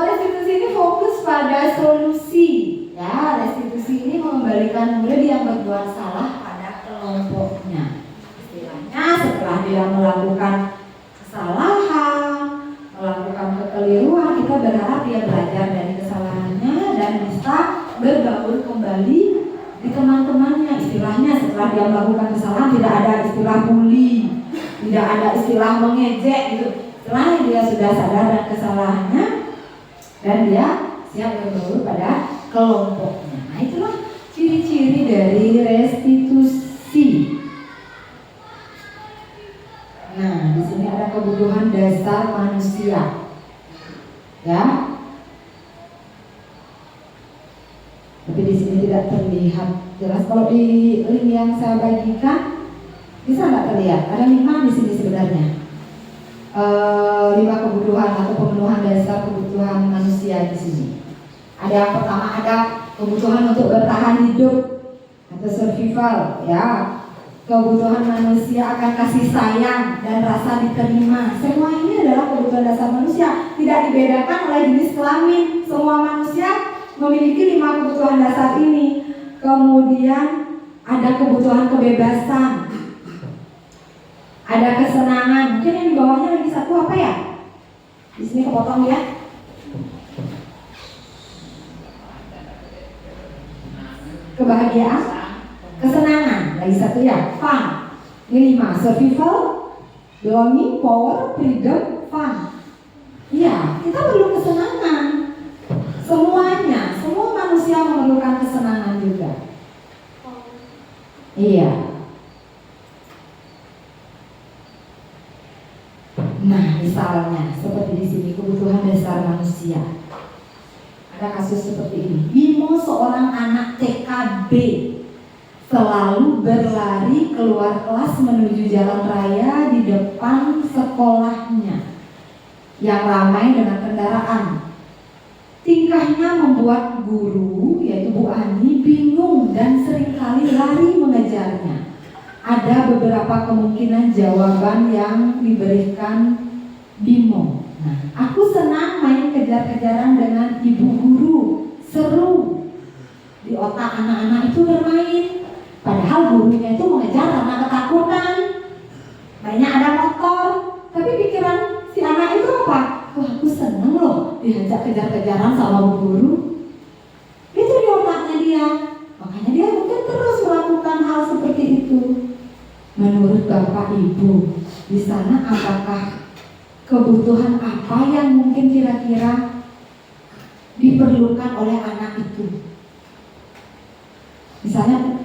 A: restitusi ini fokus pada solusi. Ya, restitusi ini mengembalikan murid yang berbuat salah pada kelompoknya. Istilahnya setelah dia melakukan kesalahan, melakukan kekeliruan, kita berharap dia belajar dari kesalahannya dan bisa bergaul kembali di teman-temannya. Istilahnya setelah dia melakukan kesalahan tidak ada istilah bully, tidak ada istilah mengejek gitu. Setelah dia sudah sadar dan kesalahannya dan dia siap bergaul pada kelompoknya. Nah, itulah ciri-ciri dari restitusi. Nah, di sini ada kebutuhan dasar manusia, ya. Tapi di sini tidak terlihat jelas. Kalau di link yang saya bagikan, bisa nggak terlihat? Ada 5 di sini sebenarnya. 5 kebutuhan atau pemenuhan dasar kebutuhan manusia di sini. Ada yang pertama, ada kebutuhan untuk bertahan hidup atau survival, ya. Kebutuhan manusia akan kasih sayang dan rasa diterima. Semua ini adalah kebutuhan dasar manusia, tidak dibedakan oleh jenis kelamin. Semua manusia memiliki 5 kebutuhan dasar ini. Kemudian ada kebutuhan kebebasan, ada kesenangan. Mungkin yang di bawahnya lagi satu apa ya? Di sini kepotong ya. Kebahagiaan, kesenangan, lagi satu ya, fun. Ini 5, survival, belonging, power, freedom, fun. Iya, kita perlu kesenangan. Semuanya, semua manusia memerlukan kesenangan juga. Iya. Nah, misalnya seperti di sini kebutuhan dasar manusia. Ada kasus seperti ini. Bimo, seorang anak TKB, selalu berlari keluar kelas menuju jalan raya di depan sekolahnya yang ramai dengan kendaraan. Tingkahnya membuat guru, yaitu Bu Ani, bingung dan seringkali lari mengejarnya. Ada beberapa kemungkinan jawaban yang diberikan Bimo. Nah, aku senang main kejar-kejaran dengan ibu guru, seru. Di otak anak-anak itu bermain, padahal gurunya itu mengejar karena ketakutan. Banyak ada motor, tapi pikiran si anak itu apa? Wah, aku senang loh diajak kejar-kejaran sama bu guru. Itu di otaknya dia. Makanya dia mungkin terus melakukan hal seperti itu. Menurut Bapak Ibu, di sana apakah kebutuhan apa yang mungkin kira-kira diperlukan oleh anak itu? Misalnya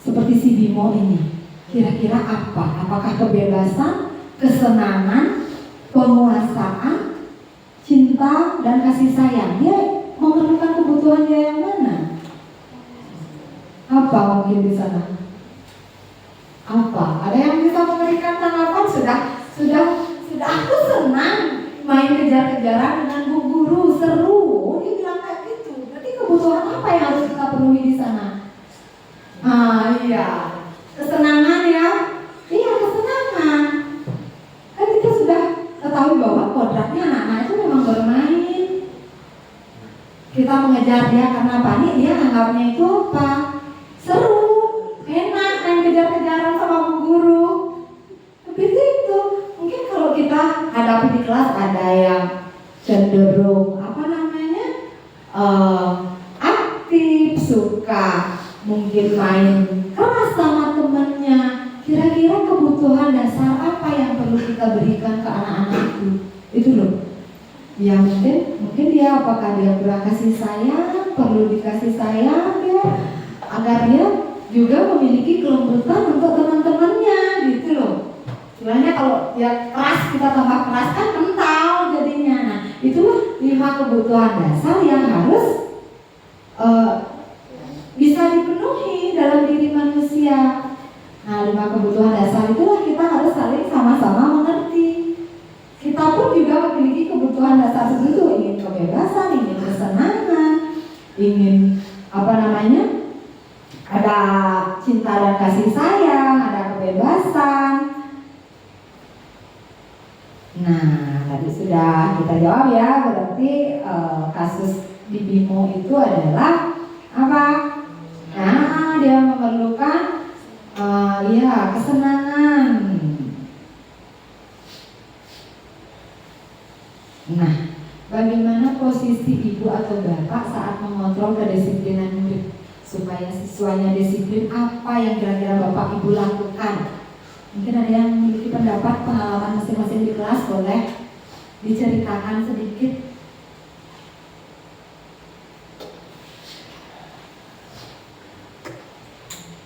A: seperti si Bimo ini, kira-kira apa? Apakah kebebasan, kesenangan, penguasaan, cinta, dan kasih sayang? Dia kebutuhan dia yang mana? Apa mungkin di sana? Apa? Ada yang bisa memberikan tanggapan? Sudah aku senang main kejar-kejaran dengan bu guru, seru. Dia bilang kayak gitu. Berarti kebutuhan apa yang harus kita penuhi di sana? Iya, kesenangan ya. Iya, kesenangan. Kan kita sudah ketahui bahwa kodratnya anak-anak itu memang bermain. Kita mengejar dia karena panik, dia anggapnya itu apa? Seru, enak main kejar-kejaran sama bu guru. Begitu itu. Mungkin kalau kita hadapi di kelas ada yang cenderung aktif, suka mungkin main keras sama temennya. Kira-kira kebutuhan dasar apa yang perlu kita berikan ke anak-anak itu loh. Ya mungkin dia apakah dia kurang kasih sayang, perlu dikasih sayang ya, agar dia juga memiliki kelembutan untuk teman-temannya gitu loh. Istilahnya kalau dia keras, kita tambah keras kan kental jadinya. Nah itulah 5 kebutuhan dasar yang harus bisa dipenuhi dalam diri manusia. Nah 5 kebutuhan dasar itulah kita harus saling sama-sama mengerti. Kita pun juga memiliki kebutuhan dasar tertentu, ingin kebebasan, ingin kesenangan, ingin ada cinta dan kasih sayang, ada kebebasan. Nah tadi sudah kita jawab ya, berarti kasus di Bimo itu adalah apa? Nah dia memerlukan kesenangan. Nah, bagaimana posisi ibu atau bapak saat mengontrol kedisiplinan murid supaya siswanya disiplin? Apa yang kira-kira bapak ibu lakukan? Mungkin ada yang memiliki pendapat, pengalaman masing-masing di kelas, boleh diceritakan sedikit.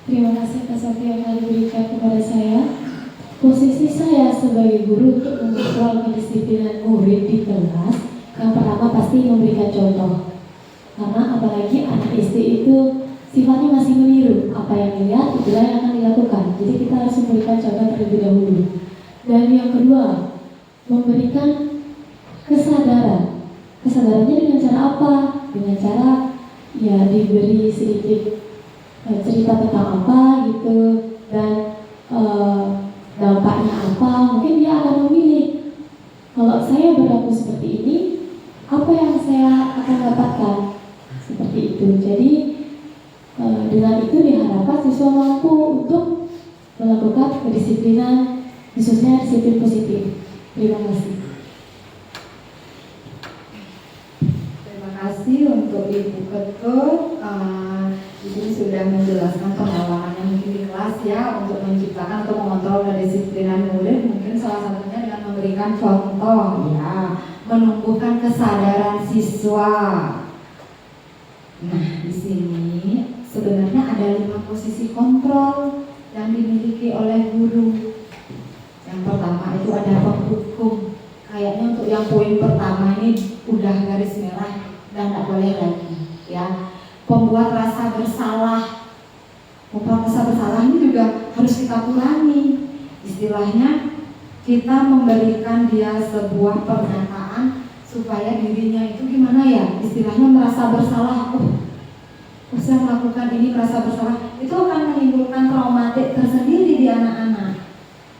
C: Terima kasih atas waktu yang telah diberikan kepada saya. Posisi saya sebagai guru untuk mengontrol kedisiplinan murid di kelas, yang pertama pasti memberikan contoh. Karena apalagi anak SD itu sifatnya masih meniru, apa yang dilihat itulah yang akan dilakukan. Jadi kita harus memberikan contoh terlebih dahulu. Dan yang kedua, memberikan kesadaran. Kesadarannya dengan cara apa? Dengan cara ya diberi sedikit cerita tentang apa gitu, dan dampaknya apa. Mungkin dia akan memilih, kalau saya berlaku seperti ini, apa yang saya akan dapatkan, seperti itu. Jadi dengan itu diharapkan siswa mampu untuk melakukan kedisiplinan, khususnya disiplin positif. Terima kasih.
A: Terima kasih untuk Ibu Ketua. Di sini sudah menjelaskan pengalamannya mungkin di kelas ya, untuk menciptakan atau mengontrol kedisiplinan murid. Mungkin salah satunya dengan memberikan contoh ya, menumbuhkan kesadaran siswa. Nah di sini sebenarnya ada 5 posisi kontrol yang dimiliki oleh guru. Yang pertama itu ada penghukum. Kayaknya untuk yang poin pertama ini udah garis merah dan tidak boleh lagi ya. Pembuat rasa bersalah. Pembuat rasa bersalah ini juga harus kita kurangi. Istilahnya kita memberikan dia sebuah pernyataan supaya dirinya itu gimana ya, istilahnya merasa bersalah. Saya melakukan ini merasa bersalah, itu akan menimbulkan traumatik tersendiri di anak-anak.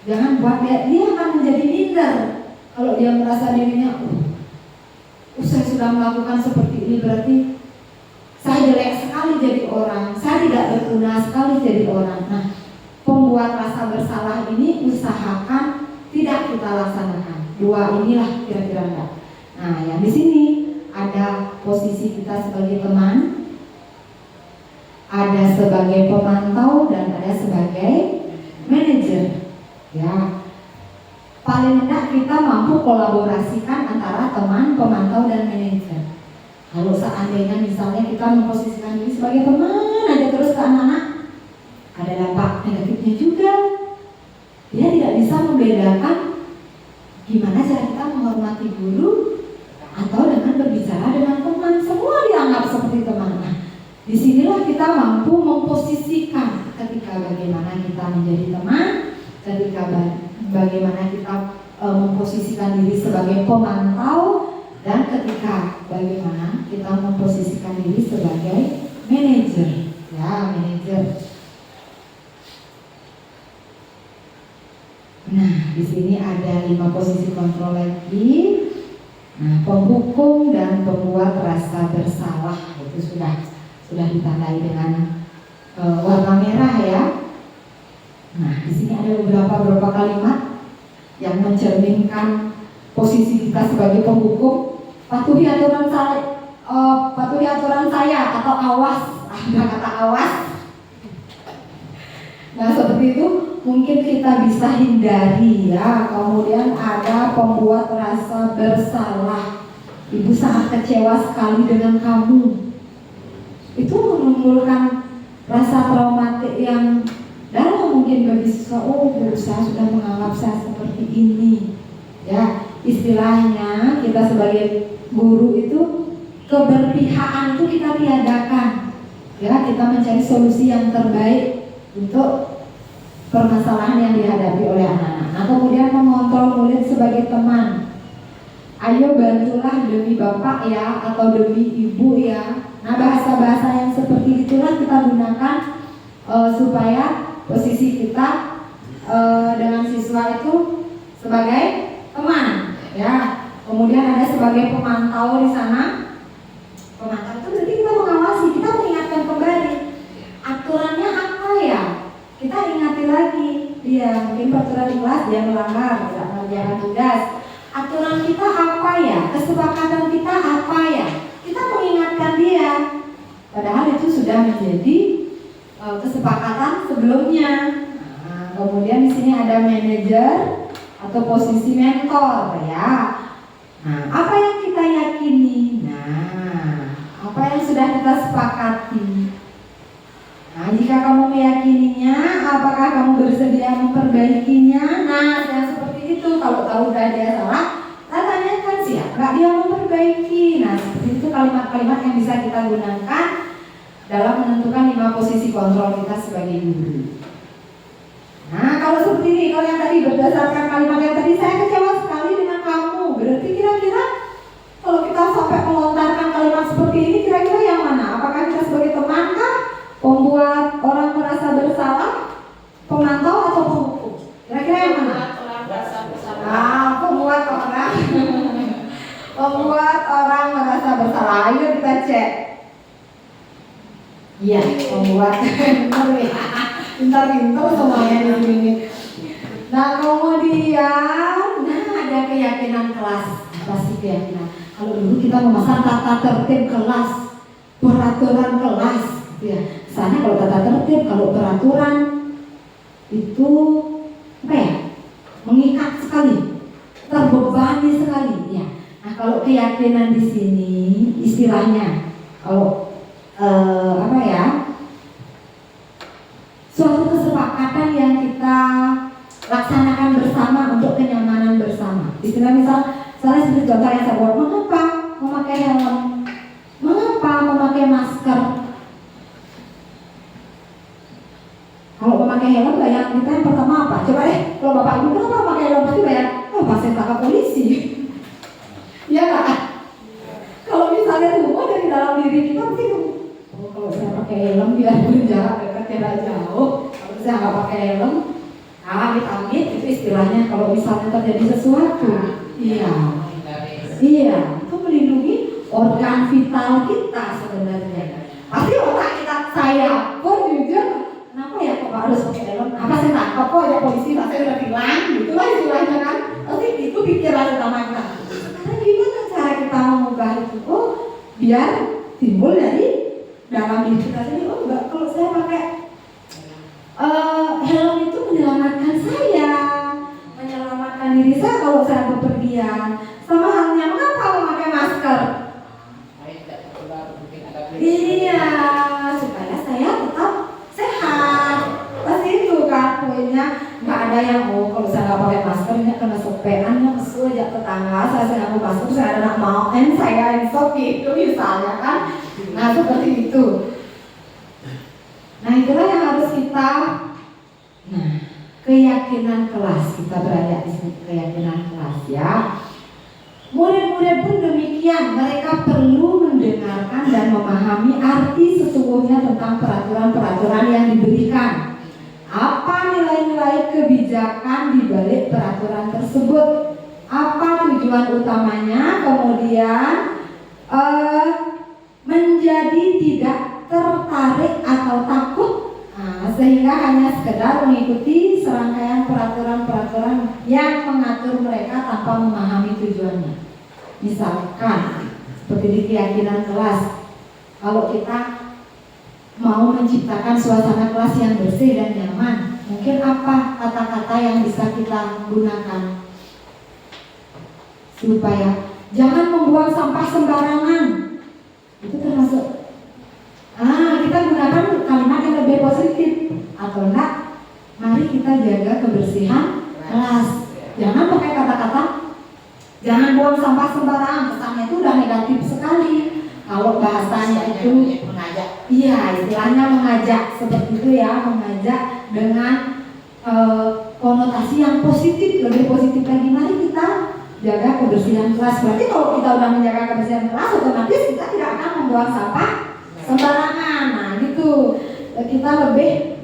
A: Jangan buat dia akan menjadi minder kalau dia merasa dirinya saya sudah melakukan seperti ini, berarti saya jelek sekali jadi orang, saya tidak berguna sekali jadi orang. Nah, pembuat rasa bersalah ini usahakan tidak kita laksanakan. 2 inilah kira-kira enggak. Nah, yang di sini ada posisi kita sebagai teman, ada sebagai pemantau, dan ada sebagai manajer. Ya, paling tidak kita mampu kolaborasikan antara teman, pemantau, dan manajer. Kalau seandainya misalnya kita memposisikan diri sebagai teman aja terus ke anak-anak, ada dampak negatifnya juga. Dia tidak bisa membedakan gimana cara kita menghormati guru atau dengan berbicara dengan teman. Semua dianggap seperti teman. sebagai pemantau, dan ketika bagaimana kita memposisikan diri sebagai manajer, ya manajer. Nah, di sini ada 5 posisi kontrol lagi. Nah, penghukum dan pembuat rasa bersalah itu sudah ditandai dengan warna merah ya. Nah, di sini ada beberapa kalimat yang mencerminkan posisi kita sebagai penghukum. Patuhi aturan saya atau awas. Ada kata awas. Nah, seperti itu mungkin kita bisa hindari ya. Kemudian ada pembuat rasa bersalah. Ibu sangat kecewa sekali dengan kamu. Itu menimbulkan rasa traumatik yang dalam mungkin bagi siswa. Oh, Bu, saya sudah menganggap saya seperti ini. Ya, istilahnya kita sebagai guru itu keberpihakan itu kita tiadakan. Ya, kita mencari solusi yang terbaik untuk permasalahan yang dihadapi oleh anak-anak. Nah, kemudian mengontrol murid sebagai teman. Ayo bantulah demi bapak ya, atau demi ibu ya. Nah, bahasa-bahasa yang seperti itulah kita gunakan supaya posisi kita dengan siswa itu sebagai teman ya. Kemudian ada sebagai pemantau di sana. Pemantau itu berarti kita mengawasi, kita mengingatkan kembali aturannya apa ya. Kita ingati lagi dia, mungkin peraturan kelas dia melanggar, tidak mengerjakan tugas. Aturan kita apa ya, kesepakatan kita apa ya, kita mengingatkan dia. Padahal itu sudah menjadi kesepakatan sebelumnya. Nah, kemudian di sini ada manajer atau posisi mentor ya. Nah, apa yang kita yakini? Nah, apa yang sudah kita sepakati? Nah, jika kamu meyakininya, apakah kamu bersedia memperbaikinya? Nah, yang seperti itu. Kalau tahu udah dia salah, tanyakan siap nggak dia memperbaiki. Nah, seperti itu kalimat-kalimat yang bisa kita gunakan dalam menentukan 5 posisi kontrol kita sebagai guru. Nah, kalau seperti ini, kalau yang tadi berdasarkan kalimat yang tadi, saya kecewa sekali dengan kamu. Berarti kira-kira kalau kita sampai melontarkan kalimat seperti ini, kira-kira yang mana? Apakah kita sebagai teman kah? Pembuat orang merasa bersalah, pemantau atau penghukum? Kira-kira yang mana? Pembuat orang membuat orang merasa bersalah. Ayo kita cek. Iya, membuat pintar-pintar semuanya di sini. Nah, kemudian ada keyakinan kelas. Apa sih keyakinan? Kalau dulu kita memasang tata tertib kelas, peraturan kelas, ya. Misalnya kalau tata tertib, kalau peraturan itu apa ya? Mengikat sekali, terbebani sekali, ya. Nah, kalau keyakinan di sini istilahnya, kalau apa ya? Suatu kesepakatan yang kita laksanakan bersama untuk kenyamanan bersama. Istilah misal, saya seperti contoh yang saya buat, mengapa memakai helm? Mengapa memakai masker? Kalau memakai helm bayar kita yang pertama apa? Coba deh, kalau bapak ibu kenapa memakai helm pasti bayar? Oh, pasti tangkap polisi. Iya nggak? Kalau misalnya semua dari dalam diri kita pasti, oh kalau saya pakai helm biar berjarak dekat jarak jauh. Kalau saya nggak pakai helm, amit-amit itu istilahnya kalau misalnya terjadi sesuatu. Iya, itu melindungi organ vital kita sebenarnya. Pasti otak kita, saya pun jujur. Kenapa ya kok harus pakai helm? Apa saya tangkap kok ya polisi, saya udah bilang, gitulah istilahnya kan. Pasti itu pikiran utama kita. Sekarang gimana cara kita mengubah itu? Oh, biar timbul dari dalam diri kita sendiri. Oh enggak, kalau saya pakai helm itu menyelamatkan saya, menyelamatkan diri saya kalau saya bepergian. Sama halnya mengapa memakai masker? Iya, supaya saya tetap sehat. Pasti itu kan poinnya. Nggak ada yang kalau saya nggak pakai masker ini kena sopean, musuh aja tetangga saya nggak mau masker, saya anak mau saya insop gitu misalnya kan. Nah seperti itu. Nah itulah yang harus kita. Nah keyakinan kelas, kita berada di sini keyakinan kelas ya. Murid-murid pun demikian, mereka perlu mendengarkan dan memahami arti sesungguhnya tentang peraturan-peraturan yang diberikan. Apa nilai-nilai kebijakan di balik peraturan tersebut? Apa tujuan utamanya? Kemudian menjadi tidak tertarik atau takut, sehingga hanya sekedar mengikuti serangkaian peraturan-peraturan yang mengatur mereka tanpa memahami tujuannya. Misalkan seperti di keyakinan kelas, kalau kita mau menciptakan suasana kelas yang bersih dan nyaman, mungkin apa kata-kata yang bisa kita gunakan? Supaya jangan membuang sampah sembarangan. Itu termasuk kita gunakan kalimat yang lebih positif. Atau enggak, mari kita jaga kebersihan kelas. Jangan pakai kata-kata jangan buang sampah sembarangan. Kesannya itu udah negatif sekali. Kalau bahasanya itu
D: mengajak,
A: iya, istilahnya mengajak seperti itu ya, mengajak dengan konotasi yang positif, lebih positif lagi. Mari kita jaga kebersihan kelas. Berarti kalau kita udah menjaga kebersihan kelas, otomatis kita tidak akan membuang sampah sembarangan. Nah, gitu. Kita lebih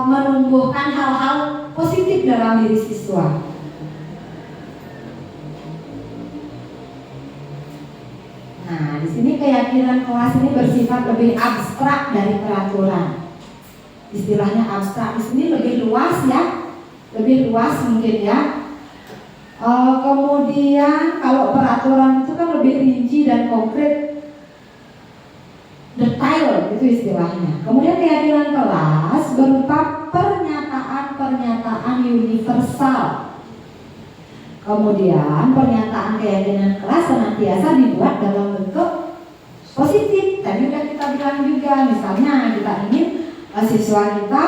A: menumbuhkan hal-hal positif dalam diri siswa. Nah, di sini keyakinan kelas ini bersifat lebih abstrak dari peraturan. Istilahnya abstrak di sini lebih luas ya, lebih luas mungkin ya. Kemudian kalau peraturan itu kan lebih rinci dan konkret, detail itu istilahnya. Kemudian keyakinan kelas berupa pernyataan-pernyataan universal. Kemudian pernyataan keyakinan kelas senantiasa dibuat dalam bentuk positif. Tadi udah kita bilang juga, misalnya kita ingin siswa kita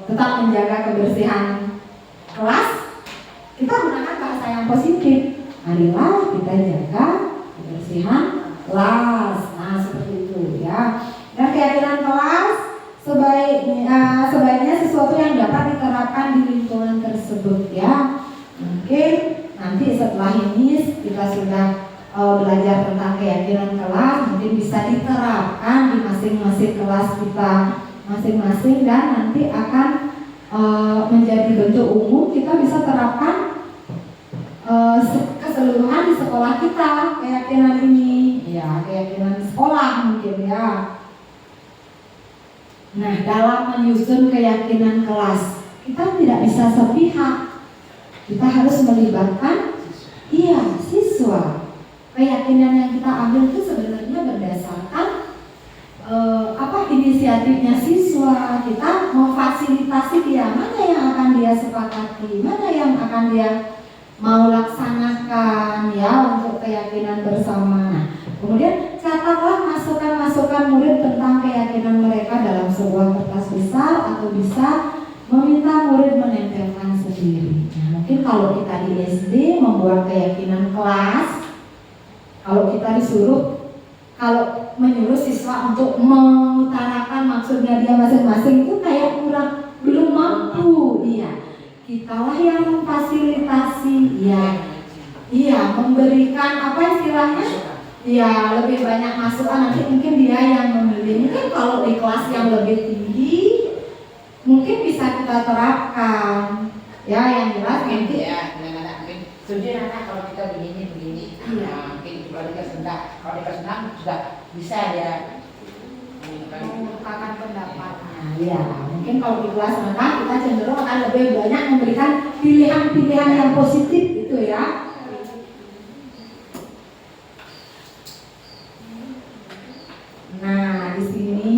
A: tetap menjaga kebersihan kelas, kita gunakan bahasa yang positif. Marilah kita jaga kebersihan kelas. Nah, seperti itu ya. Dan keyakinan kelas sebaiknya sesuatu yang dapat diterapkan di lingkungan tersebut ya. Mungkin nanti setelah ini kita sudah belajar tentang keyakinan kelas, mungkin bisa diterapkan di masing-masing kelas kita masing-masing, dan nanti akan menjadi bentuk umum. Kita bisa terapkan keseluruhan di sekolah kita keyakinan ini ya, keyakinan sekolah mungkin ya. Nah, dalam menyusun keyakinan kelas kita tidak bisa sepihak. Kita harus melibatkan siswa. Keyakinan yang kita ambil itu sebenarnya berdasarkan inisiatifnya siswa. Kita memfasilitasi dia, mana yang akan dia sepakati, mana yang akan dia mau laksanakan ya untuk keyakinan bersama. Nah, kemudian catatlah masukan-masukan murid tentang keyakinan mereka dalam sebuah kertas besar, atau bisa meminta murid menempelkan sendiri. Nah, mungkin kalau kita di SD membuat keyakinan kelas, kalau kita kalau menyuruh siswa untuk mengutarakan maksudnya dia masing-masing, itu kayak belum mampu. Iya, kitalah yang memfasilitasi, memberikan apa istilahnya? Ya, lebih banyak masukan. Nanti mungkin dia yang memilih. Mungkin kalau di kelas yang lebih tinggi, mungkin bisa kita terapkan. Ya, yang jelas nanti
D: mungkin studi kalau kita begini. Mungkin kalau di kelas rendah, kalau di kelas 6 sudah bisa ya
A: mengungkapkan pendapatnya. Ya, mungkin kalau di kelas rendah kita cenderung akan lebih banyak memberikan pilihan-pilihan yang positif gitu ya. Nah, di sini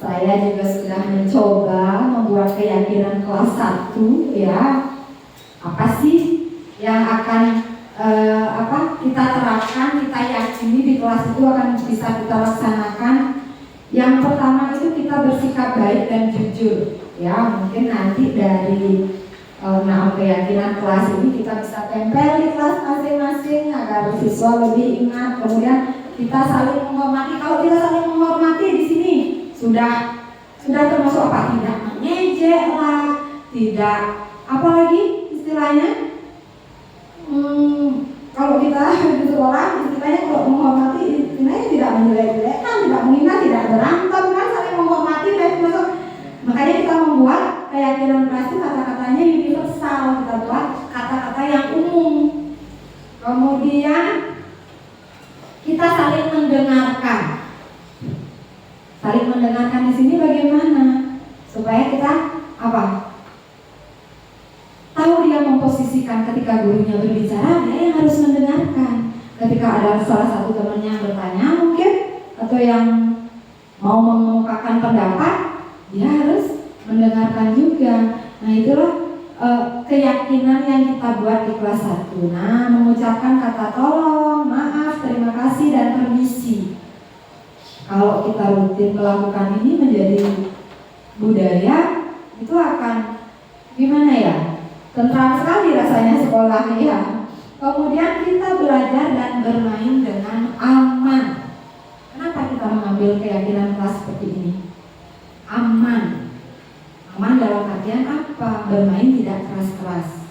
A: saya juga sudah mencoba membuat keyakinan kelas 1 ya. Apa sih yang akan kita terapkan, kita yakini di kelas itu akan bisa kita laksanakan. Yang pertama itu kita bersikap baik dan jujur ya. Mungkin nanti dari keyakinan kelas ini kita bisa tempel di kelas masing-masing agar siswa lebih ingat. Kemudian kita saling menghormati. Kalau kita saling menghormati di sini sudah termasuk apa? Tidak mengejek lah, tidak apa lagi istilahnya, kalau kita di sekolah istilahnya kalau menghormati istilahnya tidak menjelek-jelekan, tidak menghina, tidak berantem kan, saling menghormati dan masuk. Makanya kita membuat keyakinan keras itu kata-katanya universal, kita buat kata-kata yang umum. Kemudian kita saling mendengarkan. Saling mendengarkan di sini bagaimana? Supaya kita apa? Tahu dia memposisikan ketika gurunya berbicara, dia yang harus mendengarkan. Ketika ada salah satu temannya yang bertanya mungkin atau yang mau mengemukakan pendapat, dia harus mendengarkan juga. Nah itulah keyakinan yang kita buat di kelas 1. Nah, mengucapkan kata tolong, maaf, terima kasih, dan permisi. Kalau kita rutin melakukan ini menjadi budaya, itu akan gimana ya? Tentram sekali rasanya sekolah ya. Kemudian kita belajar dan bermain dengan aman. Kenapa kita mengambil keyakinan kelas seperti ini? Aman. Aman dalam artian apa? Bermain tidak keras-keras.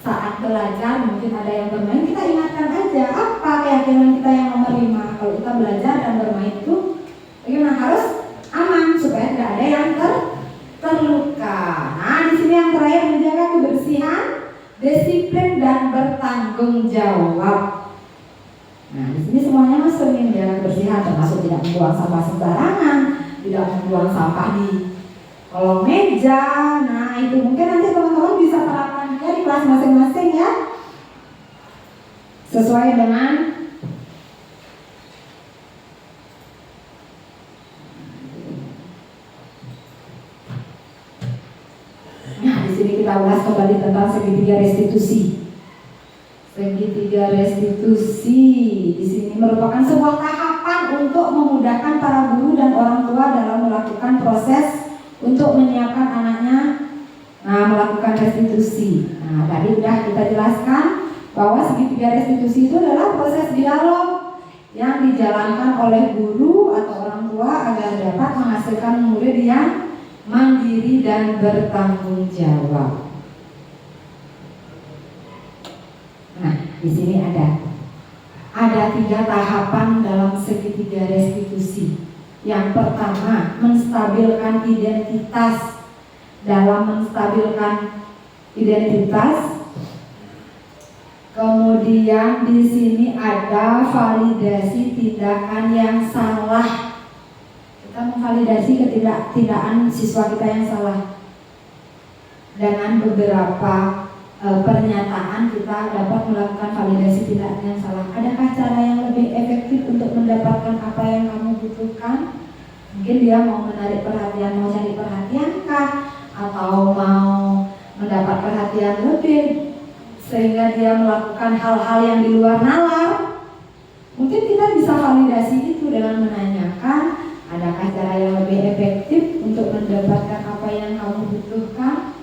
A: Saat belajar mungkin ada yang bermain, kita ingatkan aja apa keyakinan kita yang nomor 5. Kalau kita belajar dan bermain itu bagaimana? Harus aman supaya tidak ada yang terluka. Nah, di sini yang terakhir menjaga kebersihan, disiplin dan bertanggung jawab. Nah, di sini semuanya masuk nih, menjaga kebersihan termasuk tidak membuang sampah sembarangan, tidak membuang sampah di kolong meja. Nah, itu mungkin nanti teman-teman bisa terapkan ya di kelas masing-masing ya. Sesuai dengan nah, di sini kita ulas kembali tentang segitiga restitusi. Segitiga restitusi di sini merupakan sebuah tahapan untuk memudahkan para guru dan orang tua dalam melakukan proses untuk menyiapkan anaknya melakukan restitusi. Nah, tadi sudah kita jelaskan bahwa segitiga restitusi itu adalah proses dialog yang dijalankan oleh guru atau orang tua agar dapat menghasilkan murid yang mandiri dan bertanggung jawab. Nah, di sini ada 3 tahapan dalam segitiga restitusi. Yang pertama, menstabilkan identitas. Dalam menstabilkan identitas, kemudian di sini ada validasi tindakan yang salah. Kita memvalidasi ketidaktindakan siswa kita yang salah. Dengan beberapa pernyataan kita dapat melakukan validasi tindakan yang salah. Adakah cara yang lebih efektif untuk mendapatkan apa yang kamu butuhkan? Mungkin dia mau menarik perhatian, mau cari perhatian kah? Atau mau mendapat perhatian lebih sehingga dia melakukan hal-hal yang di luar nalar? Mungkin kita bisa validasi itu dengan menanyakan, adakah cara yang lebih efektif untuk mendapatkan apa yang kamu butuhkan?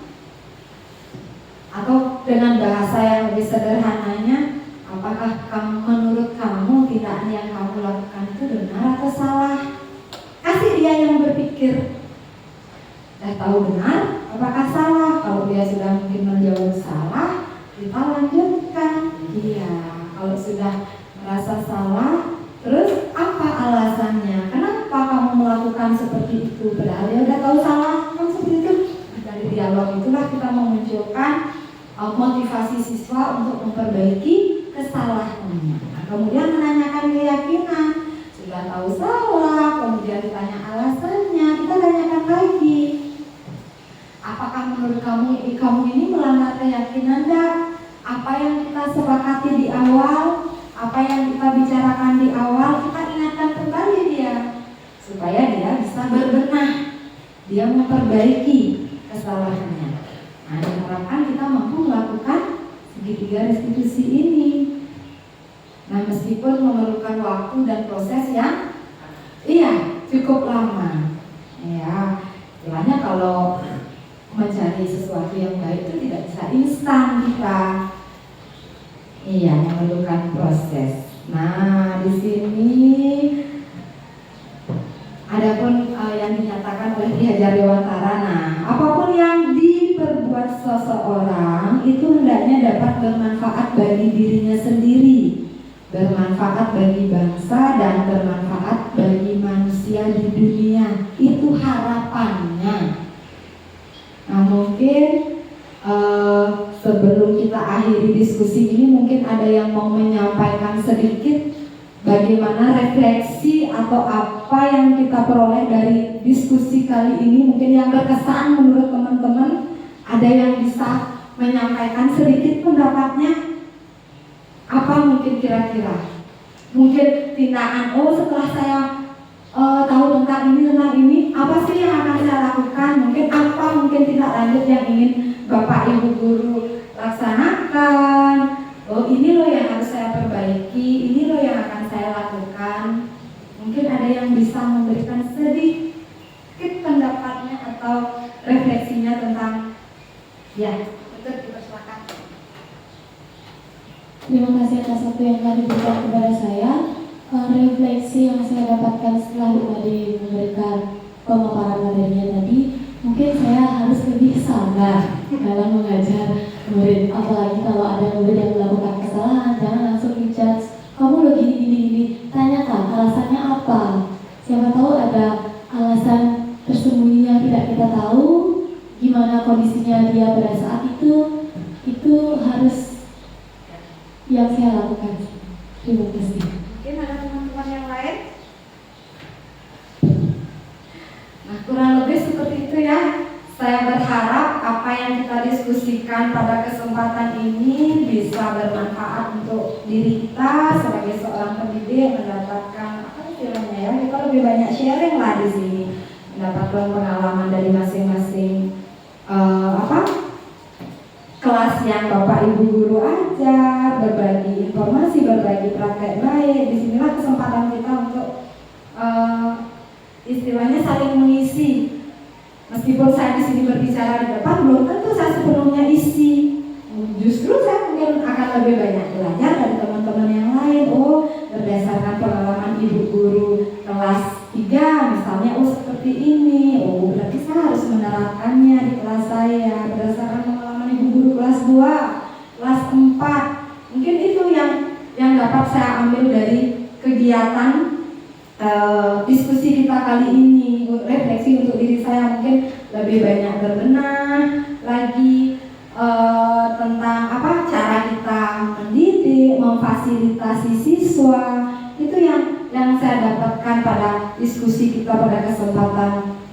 A: Atau dengan bahasa yang lebih sederhananya, apakah menurut kamu tindakan yang kamu lakukan itu benar atau salah? Kasih dia yang berpikir. Sudah tahu benar, apakah salah? Kalau dia sudah mungkin menjawab salah, kita lanjutkan. Iya, kalau sudah merasa salah, terus apa alasannya? Kenapa kamu melakukan seperti itu? Padahal dia sudah tahu salah, kan seperti itu. Dari dialog itulah kita memunculkan motivasi siswa untuk memperbaiki kesalahannya. Nah, kemudian menanyakan keyakinan. Sudah tahu salah, kemudian ditanya alasannya, kita tanyakan lagi. Apakah menurut kamu ini melanggar keyakinan enggak? Apa yang kita sepakati di awal, apa yang kita bicarakan di awal, kita ingatkan kembali dia supaya dia bisa berbenah, dia memperbaiki kesalahannya. Nah, diharapkan kita mampu melakukan segitiga restitusi ini. Nah, meskipun memerlukan waktu dan proses yang cukup lama. Ya, istilahnya kalau mencari sesuatu yang baik itu tidak bisa instan kita. Iya, memerlukan proses. Nah, di sini adapun yang dinyatakan oleh Ki Hajar Dewantara, nah, apapun yang diperbuat seseorang itu hendaknya dapat bermanfaat bagi dirinya sendiri bermanfaat bagi bangsa dan bermanfaat bagi manusia di dunia. Itu harapannya. Nah, mungkin sebelum kita akhiri diskusi ini, mungkin ada yang mau menyampaikan sedikit bagaimana refleksi atau apa yang kita peroleh dari diskusi kali ini. Mungkin yang berkesan menurut teman-teman, ada yang bisa menyampaikan sedikit pendapatnya. Apa mungkin kira-kira? Mungkin tindakan, setelah saya tahu tentang ini, apa sih yang akan saya lakukan? Mungkin tindak lanjut yang ingin Bapak Ibu guru laksanakan. Ini loh yang harus saya perbaiki, ini loh yang akan saya lakukan. Mungkin ada yang bisa memberikan sedikit pendapatnya atau refleksinya tentang, ya, betul, dipersilakan.
C: Terima kasih atas waktu yang telah diberikan kepada saya. Refleksi yang saya dapatkan setelah tadi memberikan pemaparan materinya tadi, mungkin saya harus lebih sabar dalam mengajar murid. Apalagi kalau ada murid yang melakukan kesalahan, jangan langsung dijudge. Kamu lo gini. Tanyakan alasannya apa. Siapa tahu ada alasan tersembunyi yang tidak kita tahu. Gimana kondisinya dia pada saat itu harus yang saya lakukan. Terima kasih.
A: Mungkin ada teman-teman yang lain? Nah, kurang lebih seperti itu ya. Saya berharap apa yang kita diskusikan pada kesempatan ini bisa bermanfaat untuk diri kita sebagai seorang pendidik, mendapatkan apa istilahnya ya, kita lebih banyak sharing lah di sini, mendapatkan pengalaman dari masing-masing kelas yang Bapak Ibu guru ajar, berbagi informasi, berbagi praktek baik. Disinilah kesempatan kita untuk istilahnya saling mengisi. Meskipun saya di sini berbicara di depan, belum tentu saya sepenuhnya isi. Justru saya mungkin akan lebih banyak belajar dari teman-teman yang lain. Berdasarkan pengalaman ibu guru kelas 3 misalnya, seperti ini. Berarti saya harus menerapkannya di kelas saya. Berdasarkan pengalaman ibu guru kelas 2, kelas 4. Mungkin itu yang dapat saya ambil dari kegiatan diskusi kita kali ini. Refleksi untuk diri saya, mungkin lebih banyak berbenah lagi tentang cara kita mendidik, memfasilitasi siswa. Itu yang saya dapatkan pada diskusi kita pada kesempatan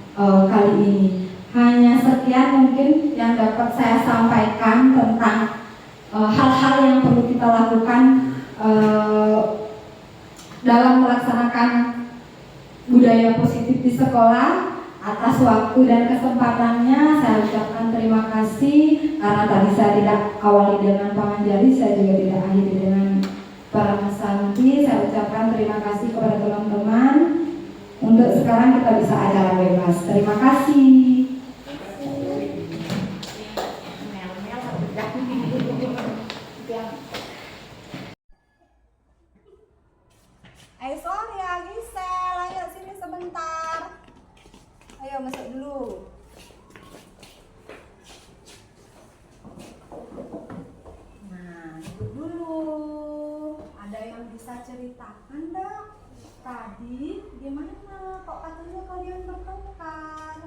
A: kali ini. Hanya sekian mungkin yang dapat saya sampaikan tentang hal-hal yang perlu kita lakukan dalam melaksanakan budaya positif di sekolah. Atas waktu dan kesempatannya saya ucapkan terima kasih, karena tadi saya tidak awali dengan panganjali, saya juga tidak akhiri dengan Paramasanti. Saya ucapkan terima kasih kepada teman-teman. Untuk sekarang kita bisa acara bebas. Terima kasih. Sorry, Gisel, ayo sini sebentar. Ayo masuk dulu. Nah, duduk dulu. Ada yang bisa ceritakan enggak? Tadi gimana? Kok katanya kalian bertengkar?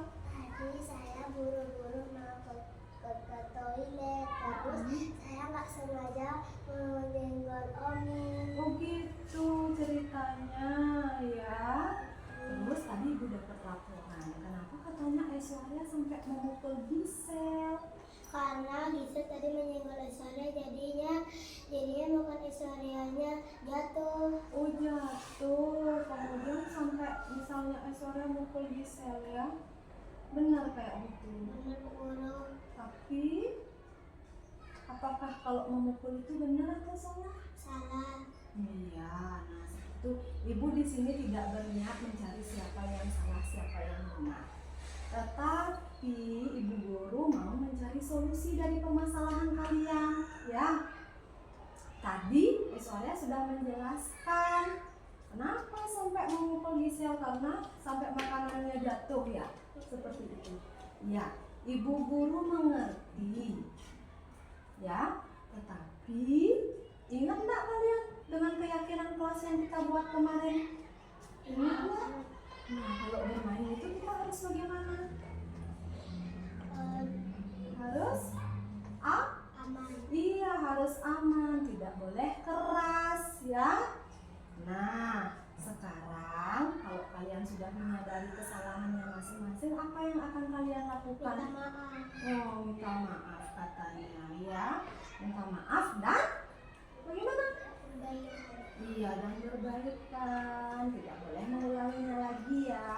E: Tadi saya buru-buru mau ke toilet, terus saya nggak sengaja menyenggol Omi.
A: Oh gitu ceritanya ya. Terus tadi ibu dapat laporan. Kenapa katanya Aiswarya sampai memukul Gisel?
E: Karena Gisel tadi menyenggol Aiswarya, jadinya bukan Aiswaryanya jatuh.
A: Oh jatuh. Kemudian sampai misalnya Aiswarya mukul Gisel ya. Benar kayak gitu.
E: Benar guru.
A: Tapi apakah kalau memukul itu benar atau salah?
E: Salah.
A: Iya, nah itu ibu di sini tidak berniat mencari siapa yang salah, siapa yang benar. Tetapi ibu guru mau mencari solusi dari permasalahan kalian, ya. Tadi Aiswarya sudah menjelaskan kenapa sampai memukul Gisel, karena sampai makanannya jatuh ya, seperti itu. Ya, ibu guru mengerti, ya. Tetapi ingat enggak kalian? dengan keyakinan kelas yang kita buat kemarin? Ingat nggak? Nah, kalau bermain itu kita harus bagaimana? Harus
E: Aman.
A: Iya, harus aman, tidak boleh keras ya. Nah, sekarang kalau kalian sudah menyadari kesalahannya masing-masing, apa yang akan kalian lakukan?
E: Minta maaf.
A: Oh, minta maaf katanya ya. Minta maaf dan bagaimana?
E: Kebaikan.
A: Iya, dan berbaikan. Tidak boleh mengulanginya lagi ya.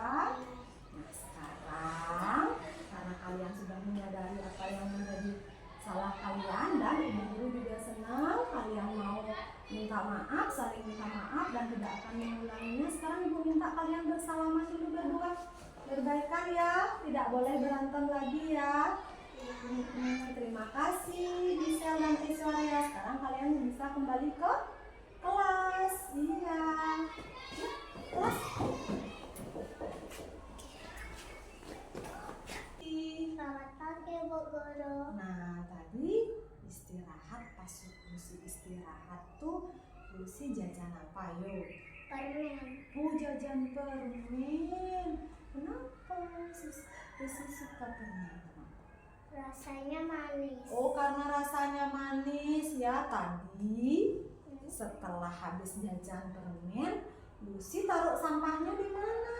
A: Nah, sekarang karena kalian sudah menyadari apa yang menjadi salah kalian dan ibu guru juga senang kalian mau minta maaf, saling minta maaf dan tidak akan mengulanginya. Sekarang ibu minta kalian bersalaman dulu berdua, berbaikan ya, tidak boleh berantem lagi ya. Terima kasih Gisel dan Aishwarya. Sekarang kalian bisa kembali ke kelas. Iya, kelas.
E: Selamat pagi Bu Guru.
A: Nah, tadi istirahat, pas Lucy istirahat tuh Lucy jajan apa yuk?
E: Permen.
A: Oh, jajan permen. Kenapa Lucy suka permen? Kenapa?
E: Rasanya manis.
A: Oh, karena rasanya manis ya. Tadi setelah habis jajan permen, Lucy taruh sampahnya di mana?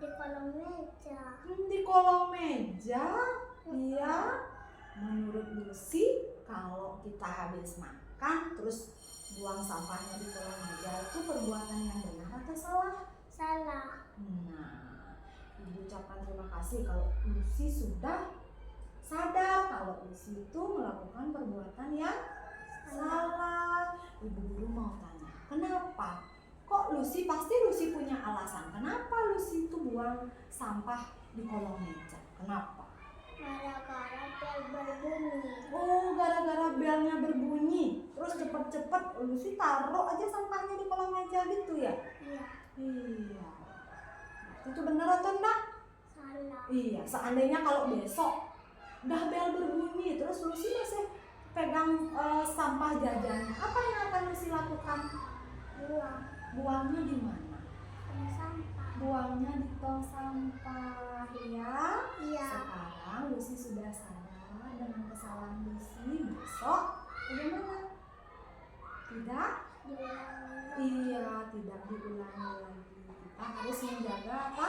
E: Di kolong meja.
A: Di kolong meja. Iya. Menurut Lucy, kalau kita habis makan terus buang sampahnya di kolong meja itu perbuatan yang benar atau salah?
E: Salah.
A: Nah, Ibu ucapkan terima kasih kalau Lucy sudah sadar kalau Lucy itu melakukan perbuatan yang salah. Ibu guru mau tanya, kenapa? Kok Lucy, pasti Lucy punya alasan. Kenapa Lucy itu buang sampah di kolong meja? Kenapa?
E: Gara-gara bel berbunyi.
A: Oh, gara-gara belnya berbunyi. Terus cepet-cepet Lucy taruh aja sampahnya di kolong meja gitu ya?
E: Iya.
A: Iya. Itu benar atau enggak?
E: Salah.
A: Iya, seandainya kalau besok udah bel berbunyi terus Lucy masih pegang sampah jajannya, apa yang akan Lucy lakukan?
E: Buang.
A: Buangnya di mana?
E: Tong sampah.
A: Buangnya di tong sampah ya.
E: Iya.
A: Sekarang Lucy sudah sadar dengan kesalahan Lucy. Besok bagaimana? Tidak?
E: Diulangi.
A: Iya, tidak diulangi lagi. Kita harus menjaga apa?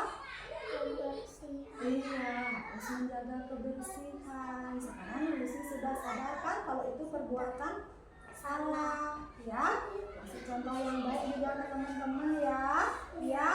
E: Kebersihan.
A: Iya, harus menjaga kebersihan. Sekarang Lucy sudah sadar kan kalau itu perbuatan salah ya. Kasih contoh yang baik juga ke teman-teman ya. Ya.